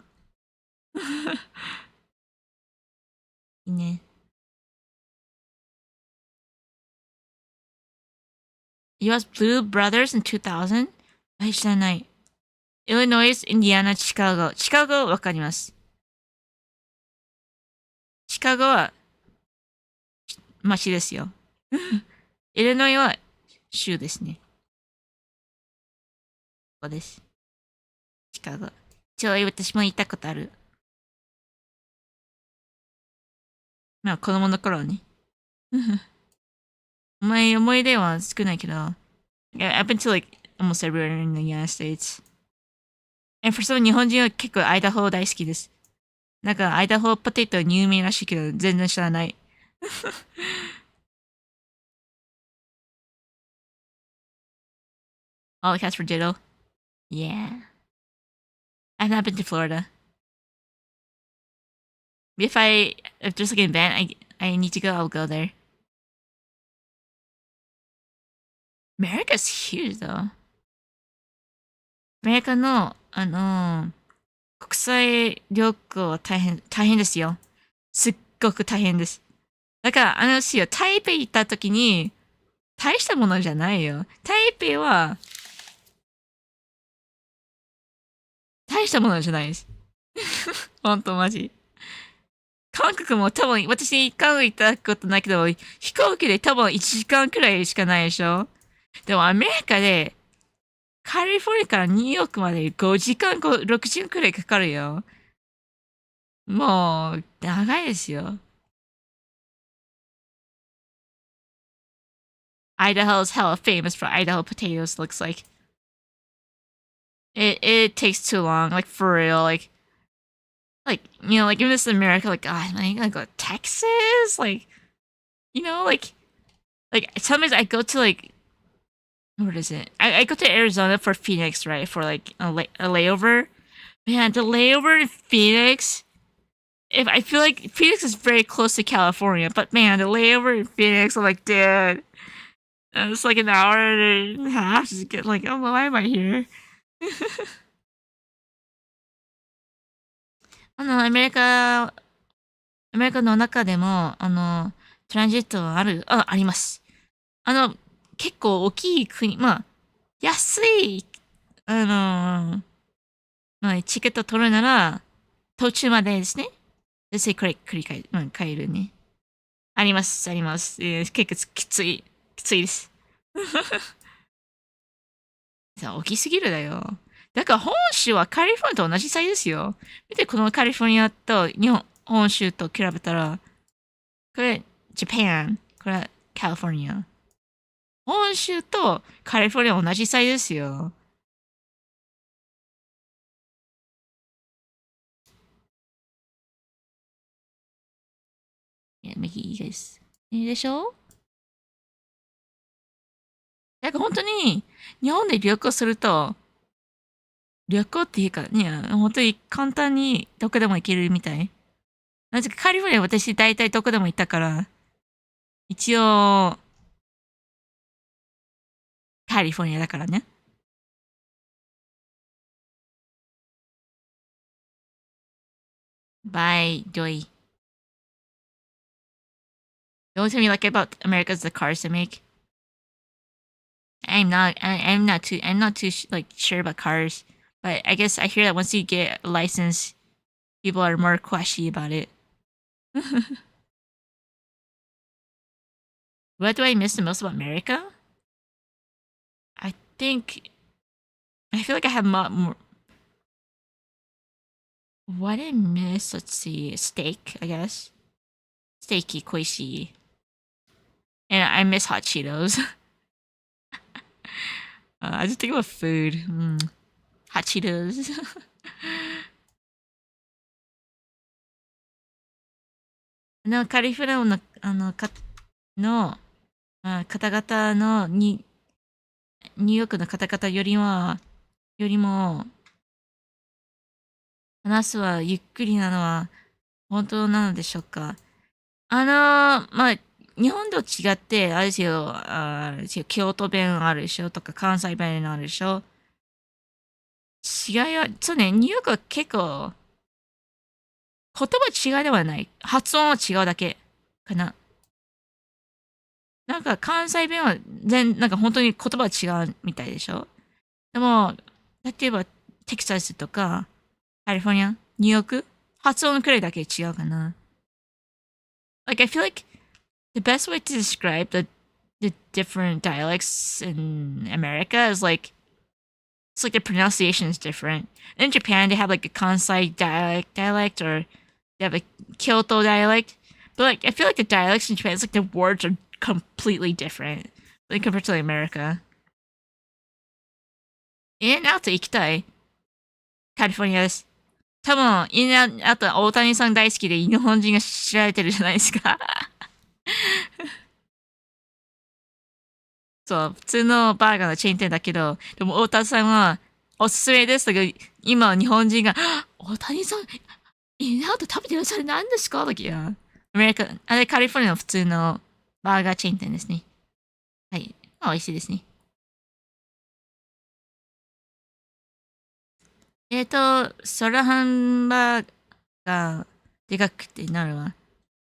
いいね。US Blue Brothers in 2000? 知らない。Illinois, Indiana, Chicago. シカゴわかります。シカゴは町ですよ。イリノイは州ですね。ここです。シカゴ。私も行ったことある。まあ子供の頃ね。思い出は少ないけど。I've been to like almost everywhere in the United States. And for some 日本人は結構アイダホ大好きです。なんかアイダホポテト有名らしいけど全然知らない。All the cats for ditto. Yeah. I've not been to Florida. If there's like an event I need to go, I'll go there. America's huge though. アメリカの、国際旅行は大変ですよ。すっごく大変です。だから、台北行った時に、大したものじゃないよ。台北は、大したものじゃないです。ほんとマジ。韓国も多分、私、韓国行ったことないけど、飛行機で多分1時間くらいしかないでしょ。でもアメリカで、カリフォルニアからニューヨークまで5時間、6時間くらいかかるよ。もう、長いですよ。Idaho's hella famous for Idaho potatoes, looks like. It takes too long, like for real, like like in this America, like God, I gotta go to Texas, like sometimes I go to like what is it? I go to Arizona for Phoenix, right? For like a layover. Man, the layover in Phoenix. If I feel like Phoenix is very close to California, but man, the layover in Phoenix, I'm like, dude, it's like an hour and a half. Just get like, oh, why am I here? アメリカの中でも、トランジットはあります。結構大きい国、まあ、安い、まあ、チケット取るなら、途中までですね。で、それ繰り返、帰るね。あります、あります。結構きついです。大きすぎるだよ。だから本州はカリフォルニアと同じサイズですよ。見て、このカリフォルニアと本州と比べたら、これ、ジャパン、これはカリフォルニア。本州とカリフォルニア同じサイズですよ。いや、いいです。いいでしょ。なんか本当に、日本で旅行すると、旅行っていうか、ね、本当に簡単にどこでも行けるみたい。なぜかカリフォルニア私大体どこでも行ったから、一応、カリフォルニアだからね。By Joy. Don't tell me like about America's the cars they make. I'm not too like sure about cars, but I guess I hear that once you get a license, people are more queshy about it. What do I miss the most about America? I think I feel like I have more. What I miss? Let's see, steak, I guess. Steaky, koishi, and I miss hot Cheetos. I just think about food. Hot Cheetos. カリフォルニアの方々ニューヨークの方々よりも、話すはゆっくりなのは本当なのでしょうか。まあ、日本と違って、あれですよ、京都弁あるでしょとか関西弁あるでしょ。違いは、そうね、ニューヨークは結構、言葉違いではない。発音は違うだけかな。なんか関西弁はなんか本当に言葉は違うみたいでしょ。でも、例えばテキサスとかカリフォルニア、ニューヨーク、発音くらいだけ違うかな。Like I feel like the best way to describe the different dialects in America is like it's like the pronunciation is different. In Japan, they have like a Kansai dialect or they have a Kyoto dialect. But like I feel like the dialects in Japan, it's like the words are completely different, like compared to like America. In and out 行きたい。カリフォルニアです。多分、あと大谷さん大好きで日本人が知られてるじゃないですか。そう、普通のバーガーのチェーン店だけど、でも大谷さんはおすすめですとか、今日本人が、大谷さん、インアウト食べてるそれ何ですかいや、アメリカ、あれカリフォルニアの普通のバーガーチェーン店ですね。はい。まあ、美味しいですね。空ハンバーガーでかくてなるわ。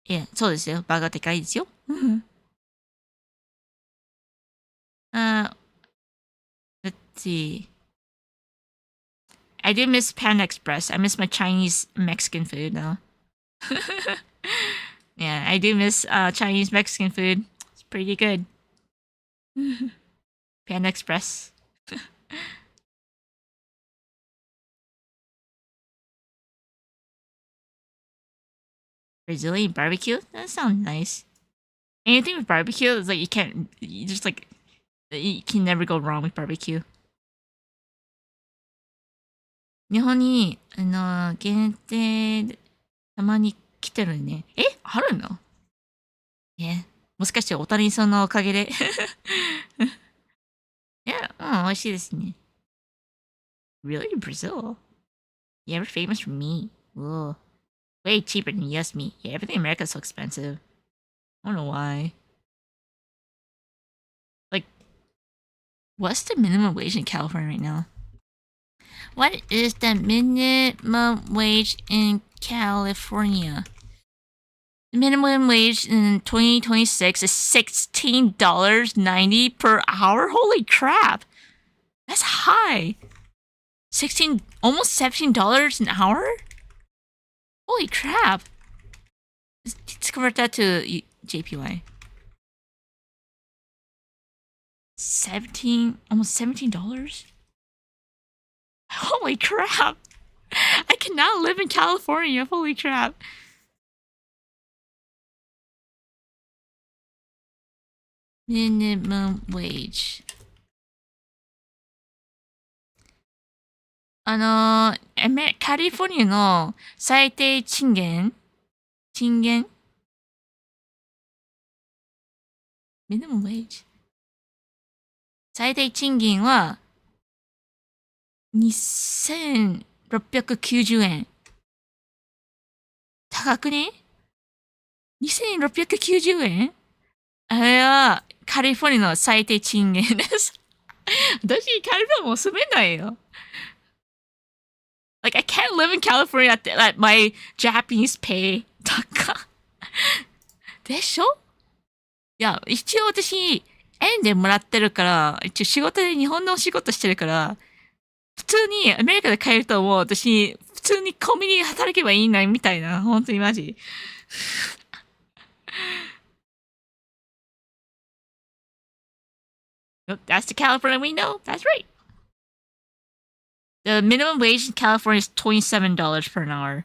いや、そうですよ。バーガーでかいですよ。Let's see. I do miss Panda Express. I miss my Chinese Mexican food though. Yeah, I do miss Chinese Mexican food. It's pretty good. Panda Express. Brazilian barbecue? That sounds nice. Anything with barbecue is like you just like, you can never go wrong with barbecue. 日本に、限定でたまに来てるね。え、あるの？もしかしてお谷さんのおかげで。いや、美味しいですね。Really? Brazil? Yeah, we're famous for meat. Whoa. Way cheaper than US meat. Yeah, everything in America is so expensive. I don't know why. Like, what's the minimum wage in California right now? What is the minimum wage in California? The minimum wage in 2026 is $16.90 per hour? Holy crap! That's high! Almost $17 an hour? Holy crap! Let's convert that to JPY. Almost $17? Holy crap! I cannot live in California. Holy crap! Minimum wage. カリフォルニアの最低賃金minimum wage 最低賃金は2690円。高くね？ 2690円？あれはカリフォルニアの最低賃金です。私、カリフォルニアもう住めないよ。Like, I can't live in California at my Japanese pay. 高でしょ？いや、一応私、円でもらってるから、一応仕事で日本のお仕事してるから、普通にアメリカで買えると思う。私、普通にコンビニで働けばいいな、みたいな。本当にマジ。That's the California we know. That's right. The minimum wage in California is $27 per an hour.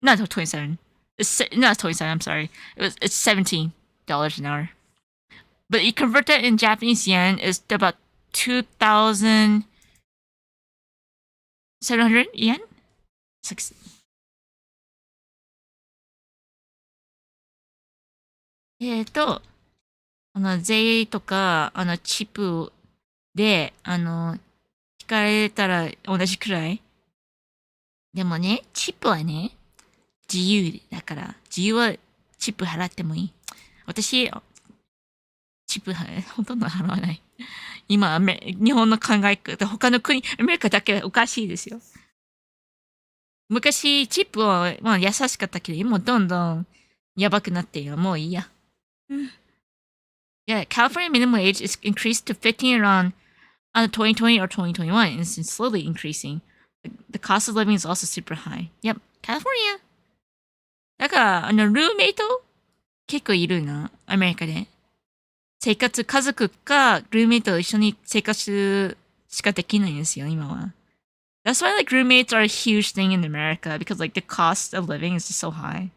Not 27. It's not 27. I'm sorry. It's $17 an hour. But you convert that in Japanese yen is about 2,700 yen.税とかチップで引かれたら同じくらい。でもね、チップはね、自由だから、自由はチップ払ってもいい。私、チップほとんど払わない。今、日本の考え方、他の国、アメリカだけおかしいですよ。昔、チップは、優しかったけど、今どんどんやばくなってるよ。もういいや。Yeah, California minimum wage is increased to 15 around 2020 or 2021, and it's slowly increasing. The cost of living is also super high. Yep, California. だから、ルーメイト結構いるな、アメリカで。家族か、ルーメイトと一緒に生活しかできないんですよ、今は。That's why, like, roommates are a huge thing in America, because, like, the cost of living is just so high.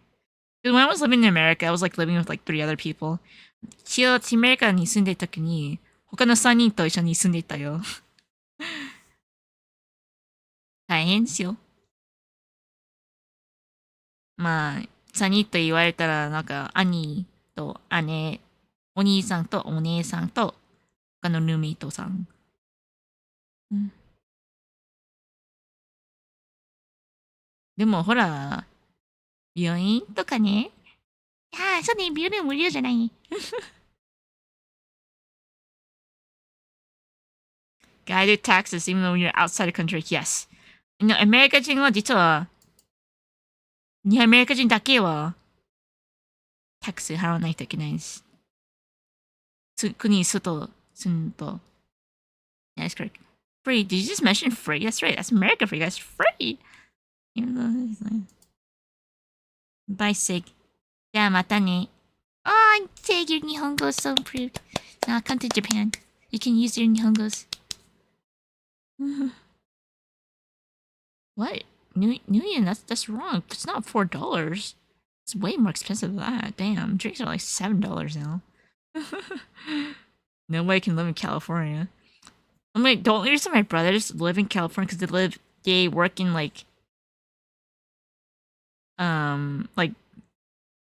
Because when I was living in America, I was, like, living with, like, 3 other people. 一応、アメリカに住んでいた時に、他の3人と一緒に住んでいたよ。大変ですよ。まあ、3人と言われたら、なんか、兄と姉、お兄さんとお姉さんと、他のルーメイトさん。でも、ほら、病院とかね。いや、そうね、病院無料じゃない。Guided taxes even though you're outside the country. Yes. アメリカ人は実は、アメリカ人だけは、タックス払わないといけないです。国外 Simple. That's correct. Free. Did you just mention free? That's right. That's America for you guys. Free. Even though it's like... Bye, Sig. Yeah, mata ne. Oh, Sig, your Nihongo is so improved. Now come to Japan. You can use your Nihongos. What? New Yen, that's wrong. It's not $4. It's way more expensive than that. Damn, drinks are like $7 now. Nobody can live in California. I mean, the only reason my brothers live in California because they work in like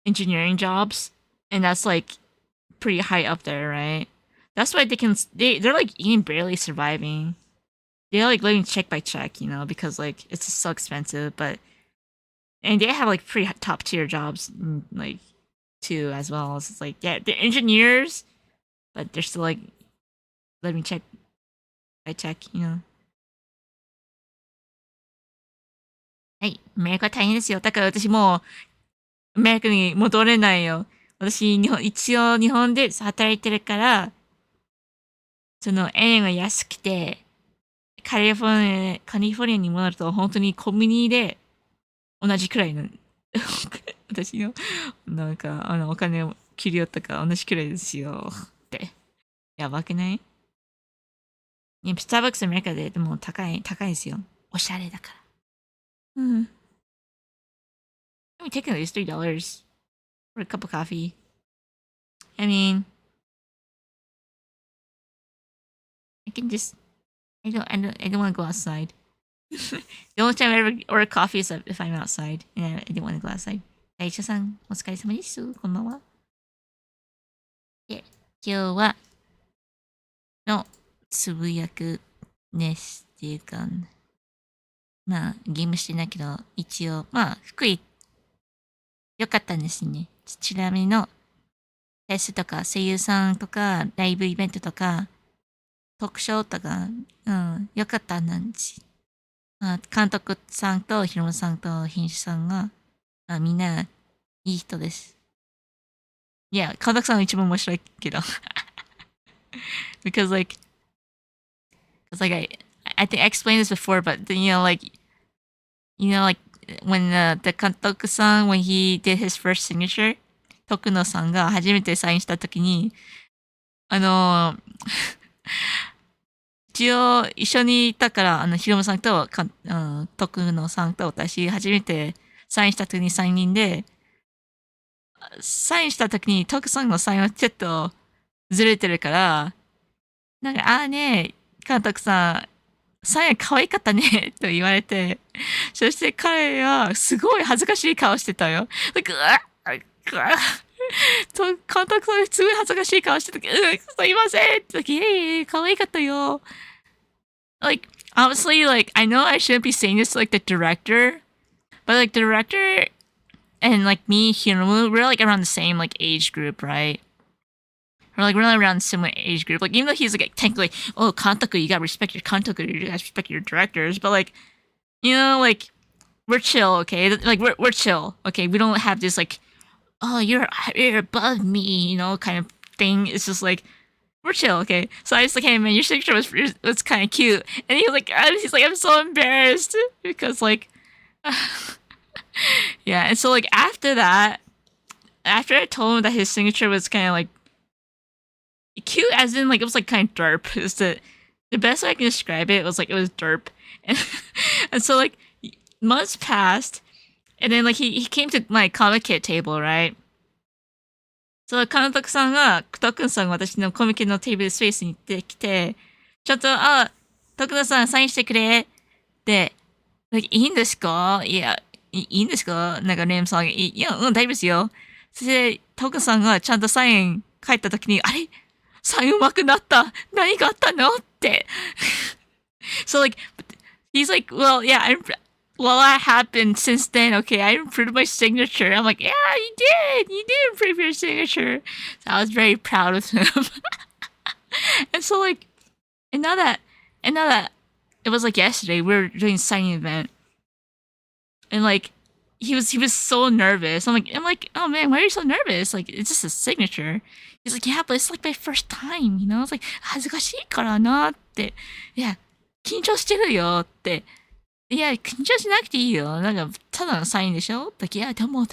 engineering jobs, and that's like pretty high up there, right? That's why they're like even barely surviving. They're like living check by check, you know, because like it's so expensive, and they have like pretty top tier jobs, like too as well. So it's like, yeah, they're engineers, but they're still like living check by check, you know. はい、アメリカ大変ですよ。だから私もうアメリカに戻れないよ。私一応日本で働いてるから、その円が安くて、カリフォルニアに戻ると本当にコンビニで同じくらいの私のなんかお金を切り寄ったから同じくらいですよってやばくない？いやスターバックスアメリカででも高いですよ。おしゃれだから。うん。I mean, technically it's $3 for a cup of coffee. I mean, I can just I don't want to go outside. The only time I ever order coffee is if I'm outside, and I didn't want to go outside. 大社さん、お疲れ様です。こんばんは。で、今日はのつぶやくですっていうか、まあゲームしてないけど、一応まあ福井良かったんですね。ちなみにのフェスとか声優さんとかライブイベントとか特賞とか、良かったんです。監督さんとヒロムさんと編集さんが、みんないい人です。いや、監督さんが一番面白いけど。because like I think I explained this before, but like when the Kantoku-san, when he did his first signature, 徳野さんが初めてサインしたときに、一応一緒にいたから、ヒロムさんと徳野さんと私、初めてサインしたときに3人で、サインしたときに徳さんのサインはちょっとずれてるから、なんか、ねえ、監督さん、サイン可愛かったねと言われて、そして彼はすごい恥ずかしい顔してたよ。と監督さんすごい恥ずかしい顔してたけど、すいませんって時、可愛かったよ。Like, honestly, like, I know I shouldn't be saying this to, like, the director, but, like, the director and, like, me, Hiromu, we're, like, around the same, like, age group, right? We're, like, really around similar age group. Like, even though he's, like, technically, oh, Kantoku, you gotta respect your Kantoku, you gotta respect your directors, but, like, you know, like, we're chill, okay? Like, we're chill, okay? We don't have this, like, oh, you're above me, you know, kind of thing. It's just, like, we're chill, okay? So I was like, hey, man, your signature was kind of cute. And he's like, I'm so embarrassed because, like, yeah. And so, like, after that, after I told him that his signature was kind of, like, cute as in, like, it was, like, kind of derp. Is the best way I can describe it was, like, it was derp. And so, like, months passed, and then, like, he came to my comic kit table, right? そう、監督さんが、徳野さんが私のコミケのテーブルスペースに行ってきて、ちょっと、徳野さんサインしてくれって、いいんですか？いや、いいんですか？なんかレムさんが、いや、大丈夫ですよ。そして、徳野さんがちゃんとサイン書いたときに、あれサイン上手くなった何があったのって。So, like, he's like, well, yeah, well, that happened since then. Okay, I improved my signature. I'm like, yeah, you did improve your signature. So I was very proud of him. And so, like, and now that it was like yesterday, we were doing a signing event, and like, he was so nervous. I'm like, oh man, why are you so nervous? Like, it's just a signature. He's like, yeah, but it's like my first time, you know? It's like, 恥ずかしいからなって。いや、緊張してるよって。いや、緊張しなくていいよ。なんか、ただのサインでしょっていや、でも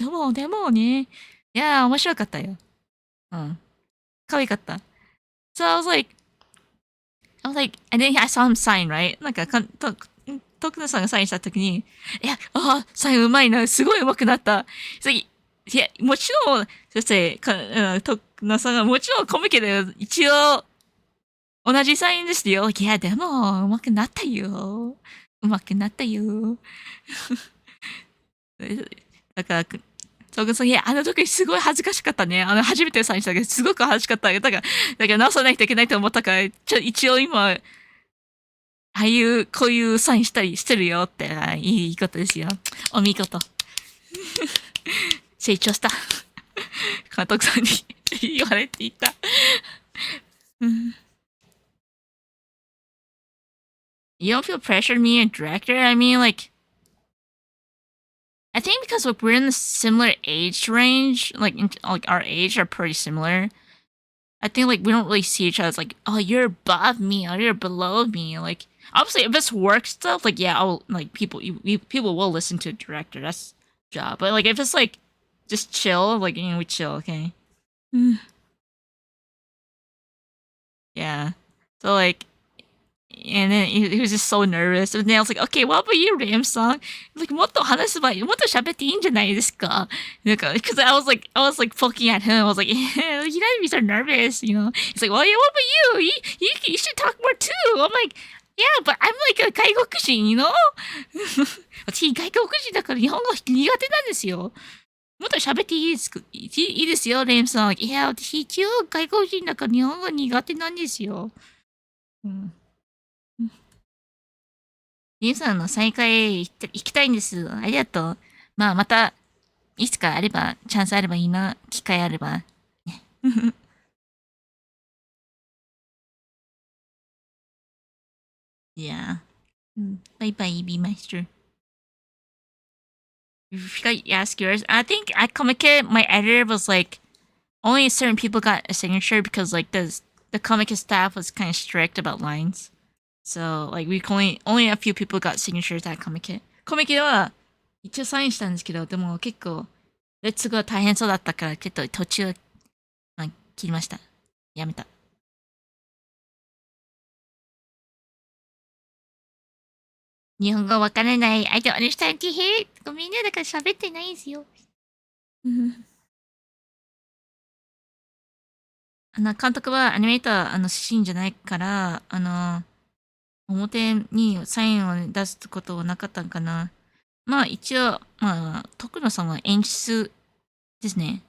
ね。いや、面白かったよ。うん。可愛かった。So and then I saw him sign, right? なんか、徳野さんがサインしたときに、いや、サインうまいな、すごいうまくなった。いや、もちろん、そして、徳野さんがもちろんコミケで一応、同じサインですよ。いや、でも、うまくなったよ。うまくなったよ。だから、徳野さん、いや、あの時すごい恥ずかしかったね。初めてサインしたけど、すごく恥ずかった。だから直さないといけないと思ったから、一応今、こういうサインしたりしてるよって、いいことですよ。お見事。成長した。監督さんに言われていた。You don't feel pressured me a director? I mean, like, I think because like, we're in the similar age range, like our age are pretty similar. I think like we don't really see each other as like, oh, you're above me or you're below me. Like, obviously, if it's work stuff, like yeah, I'll like people will listen to the director. That's job. But like if it's like just chill, like we chill, okay. Yeah. So like, and then he was just so nervous. And then I was like, okay, what about you, Ram song? Like, もっと話せばいい、もっと喋っていいんじゃないですか? Because I was like poking at him. I was like, yeah, you gotta be so nervous, you know? He's like, well, yeah, what about you? You should talk more too. I'm like, yeah, but I'm like a 外国人, you know? 私、外国人だから日本語苦手なんですよ。もっと喋っていいですよ、レイムさん。いや、私一応外国人だから日本語苦手なんですよ。うん。レイムさんの再会行きたいんです。ありがとう。まあ、また、いつかあれば、チャンスあればいいな。機会あれば。ね。yeah. Bye bye, B Master. If I ask yours, I think at Comic Kit, my editor was like, only certain people got a signature because like the Comic Kit staff was kind of strict about lines. So like we only a few people got signatures at Comic Kit. Comic Kit は一応サインしたんですけど、でも結構レッツゴー大変そうだったからちょっと途中、まあ、切りました。やめた。日本語わからない。I don't understand it. ごめんね、だから喋ってないんですよ。監督はアニメーター、シーンじゃないから、表にサインを出すことはなかったんかな。まあ一応、まあ、徳野さんは演出ですね。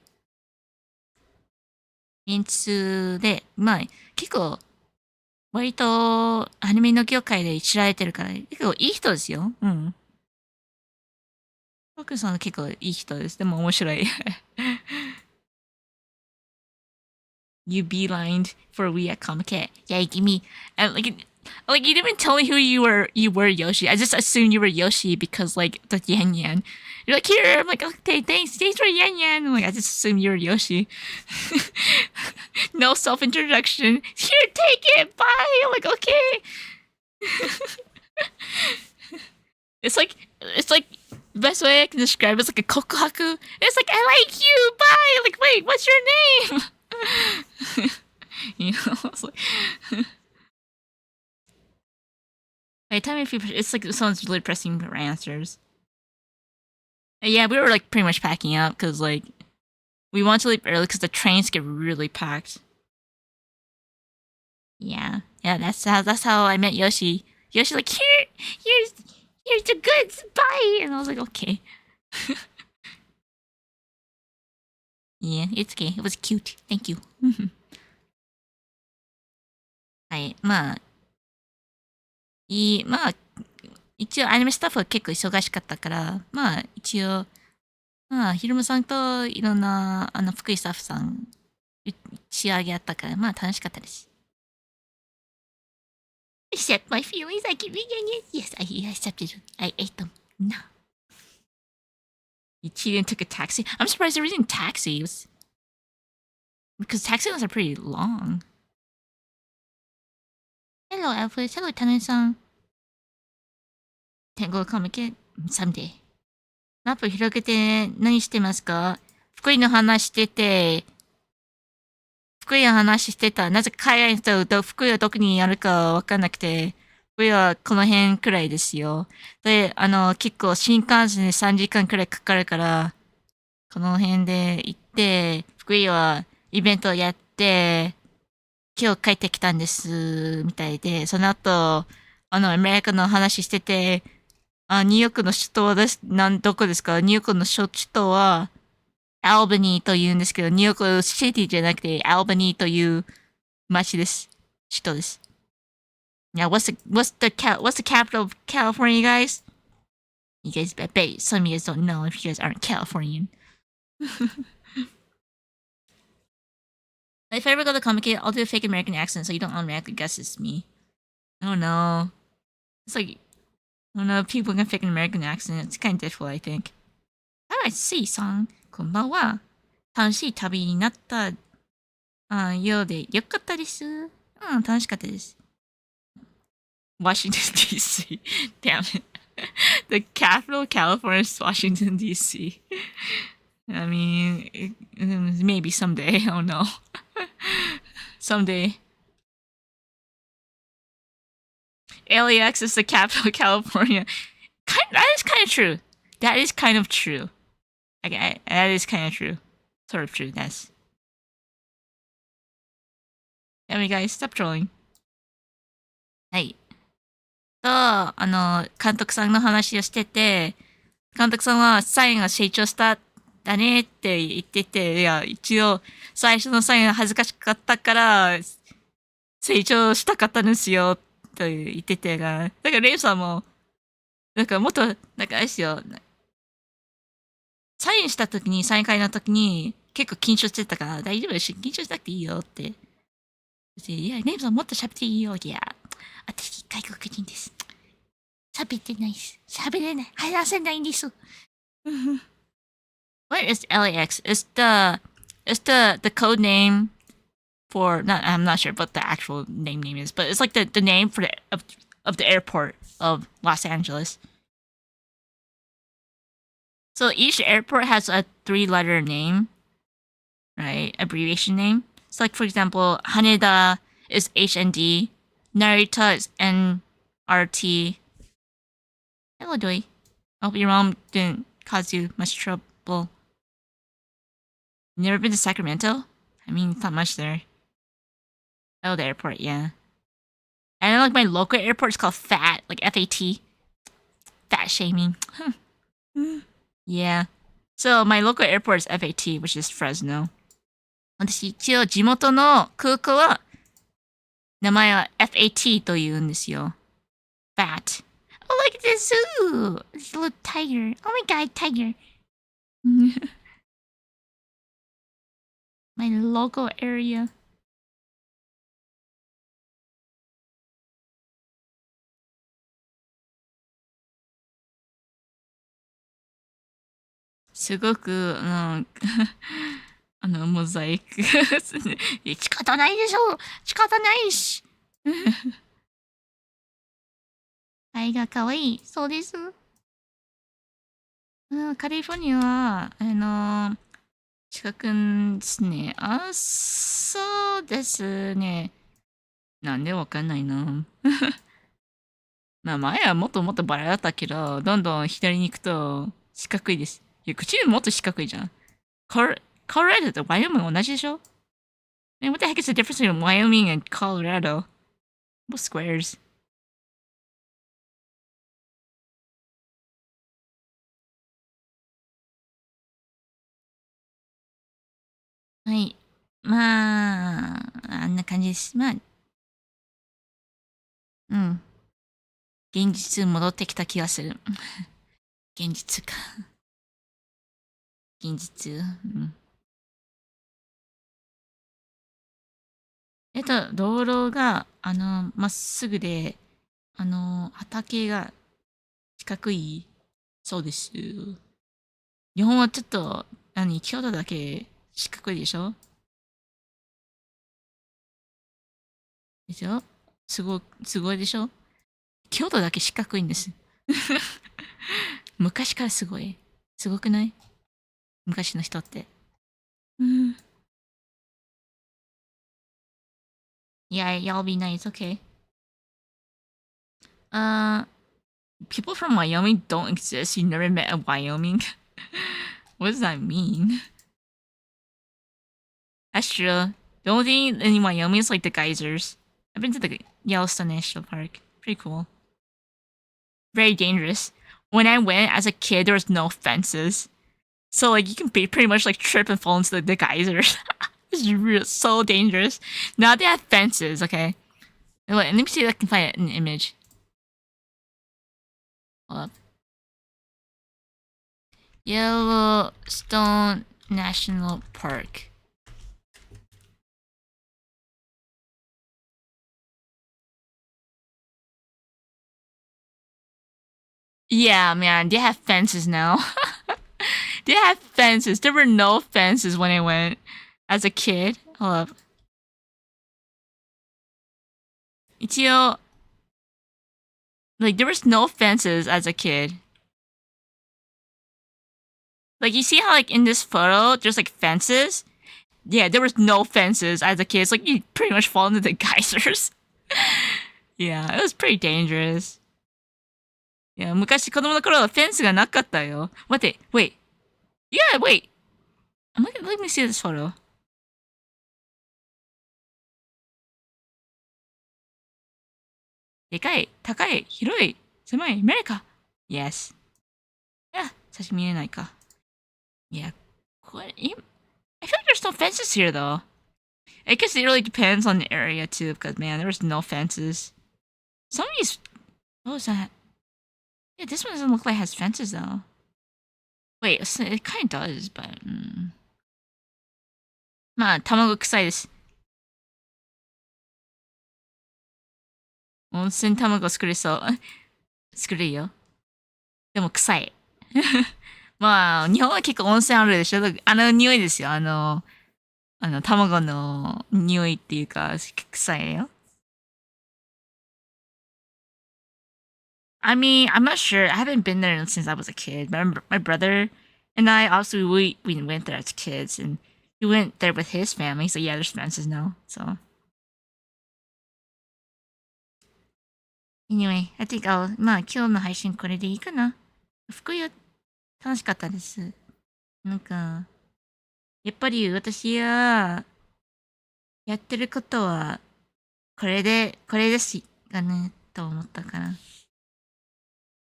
演出で、まあ、結構、割とアニメの業界で知られてるから、結構いい人ですよ。うん。徳野さんは結構いい人です。でも面白い。You beelined for we at Comic Con. Yeah, give me and like you didn't even tell me who you were. You were Yoshi. I just assumed you were Yoshi because like the Yan Yan. You're like here. I'm like okay, thanks for Yan Yan. I'm like I just assumed you were Yoshi. No self introduction. Here, take it. Bye. I'm like okay. It's like the best way I can describe it's like a kokuhaku. It's like I like you. Bye. Like wait, what's your name? You know, it's like by the time if it's like someone's really pressing for answers. Yeah, we were like pretty much packing up because like we want to leave early because the trains get really packed. Yeah, that's how I met Yoshi. Yoshi like here's the goods, bye, and I was like okay. Yeah, it's okay. It was cute. Thank you. はい、まあ一応アニメスタッフは結構忙しかったから、まあ一応、まあヒルムさんといろんな福井スタッフさん仕上げあったから、まあ楽しかったです。Accept my feelings, I can be yes, I accepted. I ate them. No. He cheated and took a taxi. I'm surprised they're using taxis. Because taxi lines are pretty long. Hello, Alfred. Hello, Tane-san. Tango comic it someday. マップ広げて何してますか？福井の話してて、福井の話してた。なぜ海外の人と福井はどこにあるかわかんなくて、福井はこの辺くらいですよ。で、結構新幹線で3時間くらいかかるから、この辺で行って、福井はイベントをやって、今日帰ってきたんです、みたいで、その後、アメリカの話してて、ニューヨークの首都はどこですか？ニューヨークの首都は、アルバニーと言うんですけど、ニューヨークシティじゃなくて、アルバニーという街です。首都です。Now, what's the capital of California, guys? You guys, I bet some of you guys don't know if you guys aren't Californian. If I ever go to Comic Con, I'll do a fake American accent so you don't automatically guess it's me. I don't know. It's like, I don't know, people can fake an American accent. It's kind of difficult, I think. Alright, C-san. こんばんは。楽しい旅になったようでよかったです。楽しかったです。Washington, D.C. Damn it. The capital of California is Washington, D.C. I mean, maybe someday. I don't know. Someday. LAX is the capital of California. That is kind of true. That is kind of true. Okay, that is kind of true. Sort of true, that's. Anyway, guys, stop trolling. はい。監督さんの話をしてて、監督さんはサインが成長しただねって言ってて、いや、一応、最初のサインが恥ずかしかったから、成長したかったんですよ、と言っててが、だからレイさんも、なんかもっと、なんかあれですよ、サインした時に、サイン会の時に、結構緊張してたから、大丈夫だし、緊張しなくていいよって。いや、レイさんもっと喋っていいよ、いや。私、外国人です。喋ってないです。喋れない。話せないんです。What is LAX? It's the code name for I'm not sure what the actual name is, but it's like the name for of the airport of Los Angeles. So each airport has a 3-letter name, right? Abbreviation name. So like for example, Haneda is HND, Narita is NRT. Hello, Doi. I hope your mom didn't cause you much trouble. Never been to Sacramento? I mean, it's not much there. Oh, the airport, yeah. I know, like, my local airport is called FAT, like F-A-T. Fat shaming. Yeah. So, my local airport is FAT, which is Fresno. 私、一応、地元の空港は、名前は FAT と言うんですよ。Fat. Oh, look at this zoo! This little tiger. Oh my god, tiger. My local area. すごく、モザイク。仕方ないでしょ！仕方ないし。愛が可愛い。そうです。カリフォルニアは、近くですね。そうですね。なんでわかんないな。まあ前はもっともっとバラだったけど、どんどん左に行くと四角いです。いや、口もっと四角いじゃん。Colorado と Wyoming 同じでしょ？ Man, what the heck is the difference between Wyoming and Colorado? Both squares. はい。まあ、あんな感じです。まあ、うん。現実戻ってきた気がする。現実か。現実。うん。道路が、まっすぐで、畑が四角いそうです。日本はちょっと、京都だけ四角いでしょでしょすごいでしょ京都だけ四角いんです。昔からすごい。すごくない昔の人って。うん。Yeah, y'all be nice, okay. Uh, people from Wyoming don't exist. You never met a Wyoming? What does that mean? That's true. The only thing in Wyoming is like the geysers. I've been to the Yellowstone National Park. Pretty cool. Very dangerous. When I went as a kid, there was no fences. So like you can pretty much like trip and fall into the geysers. It's so dangerous. Now they have fences, okay? Wait, let me see if I can find an image. Hold up. Yellowstone National Park. Yeah, man, they have fences now. They have fences. There were no fences when I went as a kid. Hold up. 一応 like there was no fences as a kid. Like you see how like in this photo there's like fences? Yeah, there was no fences as a kid. It's like you pretty much fall into the geysers. Yeah, it was pretty dangerous. いや、昔子供の頃はフェンスがなかったよ。待って、wait. Yeah, wait. Let me see this photo. でかい、高い、広い、狭い、アメリカ。Yes. いや、写真見えないか。いや、これ、I feel like there's no fences here though. I guess it really depends on the area too, because man, there was no fences. Some of these, what was that? Yeah, this one doesn't look like it has fences though. Wait, it kind of does, but. まあ、卵臭いです。温泉卵作れそう。作れるよ。でも臭い。まあ、日本は結構温泉あるでしょあの匂いですよ。卵の匂いっていうか、臭いよ。I mean, I'm not sure. I haven't been there since I was a kid. My brother and I, obviously, we went there as kids, and he went there with his family. So yeah, there's fences now. So anyway, I thinkまあ今日の配信これでいいかな。福井は楽しかったです。なんか、やっぱり私は、やってることは、これですかね、と思ったから。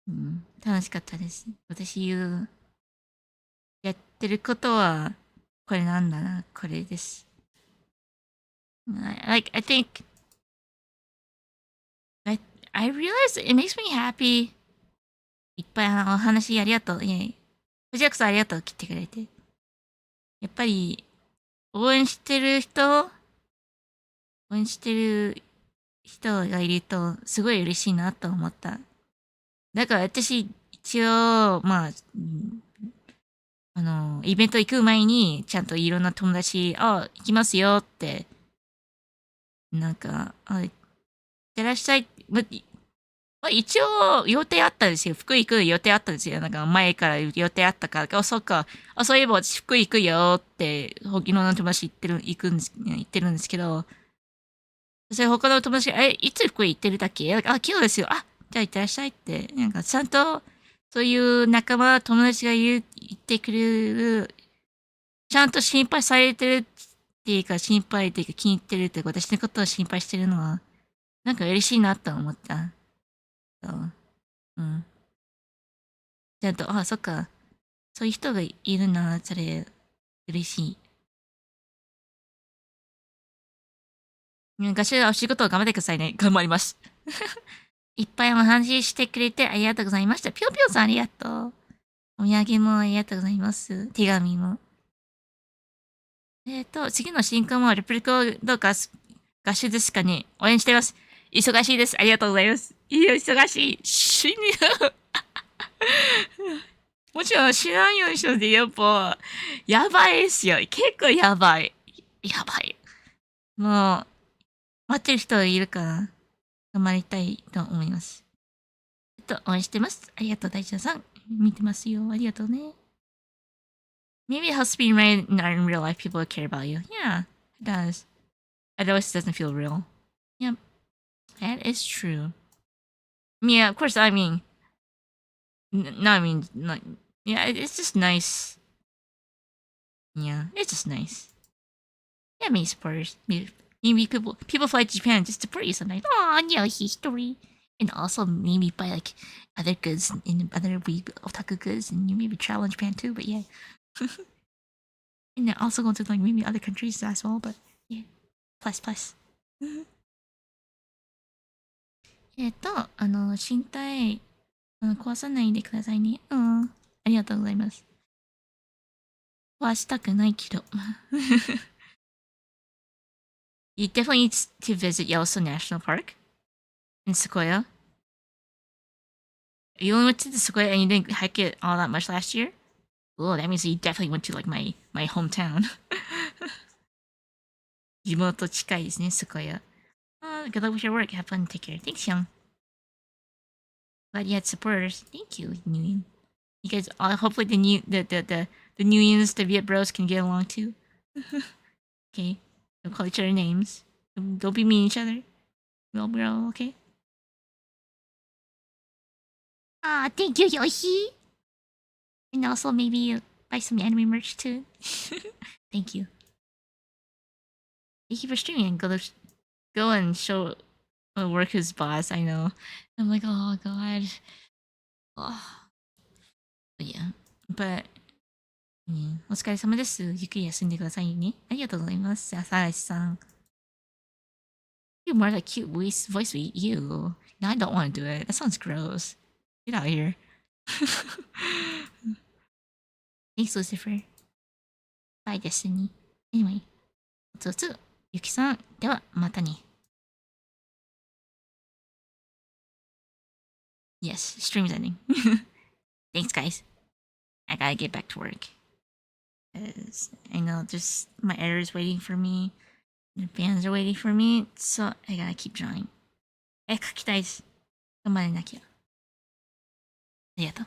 うん、楽しかったです。私やってることは、これなんだな、これです。I think, I realize it makes me happy. いっぱいお話ありがとう。藤役さんありがとう、来てくれて。やっぱり、応援してる人がいると、すごい嬉しいなと思った。だから私、一応、まあ、イベント行く前に、ちゃんといろんな友達、行きますよって、なんか、いってらっしゃい。一応、予定あったんですよ。福井行く予定あったんですよ。なんか前から予定あったから、そっか。そういえば私福井行くよって、いろんな友達言ってるんですけど、それ他の友達が、いつ福井行ってるだっけ昨日ですよ。じゃあ行ってらっしゃいって。なんかちゃんと、そういう仲間、友達が言ってくれる、ちゃんと心配されてるっていうか、心配っていうか気に入ってるっていうか、私のことを心配してるのは、なんか嬉しいなと思った。そう。うん。ちゃんと、そっか。そういう人がいるな、それ、嬉しい。合唱お仕事を頑張ってくださいね。頑張ります。いっぱいお話ししてくれてありがとうございました。ぴょんぴょんさんありがとう。お土産もありがとうございます。手紙も。次の進行もレプリコどうか合唱ですかね。応援してます。忙しいです。ありがとうございます。いや、忙しい。死ぬ。もちろん知らんようにしとってやっぱ、やばいっすよ。結構やばい。やばい。もう、待ってる人いるから、頑張りたいと思います。応援してます。ありがとう、大ちゃんさん。見てますよ。ありがとうね。Maybe it helps being right in real life. People care about you. Yeah, it does. Otherwise, it doesn't feel real. Yep, that is true. Yeah, of course. I mean, no, I mean, not, yeah, it's just nice. Yeah, it's just nice. Yeah, maybe supporters. Maybe people fly to Japan just to support you sometimes. Oh, yeah, history. And also maybe buy like other goods and other weeb otaku goods, and you maybe travel in Japan too. But yeah, and then also go to like maybe other countries as well. But yeah, plus plus. 身体、壊さないでくださいね。うん。ありがとうございます。壊したくないけど。You definitely need to visit Yellowstone National Park in Sequoia. You only went to the Sequoia and you didn't hike it all that much last year? Oh, that means you definitely went to like my hometown. 地元近いですね、Sequoia. Good luck with your work. Have fun. Take care. Thanks, Young. Glad you had supporters. Thank you, Nguyen. You guys, hopefully the Nguyens, the Viet Bros can get along too. Okay. Don't call each other names. Don't be mean to each other. We're all okay. Thank you, Yoshi. And also maybe buy some anime merch too. Thank you. Thank you for streaming. Go and show work his boss. I know. I'm like, oh god. Oh. But yeah. But yeah. お疲れ様です。ゆっくり休んでくださいね。ありがとうございます。朝橋さん。You have more like cute voice with you. No, I don't want to do it. That sounds gross. Get out of here. Thanks, Lucifer. Bye, Destiny. Anyway. おつおつ。ゆきさん。では、またね。Yes, stream's ending. Thanks, guys. I gotta get back to work. 'Cause I know just my editor's waiting for me. The fans are waiting for me. So I gotta keep drawing. 書きたいです。頑張れなきゃ。ありがとう。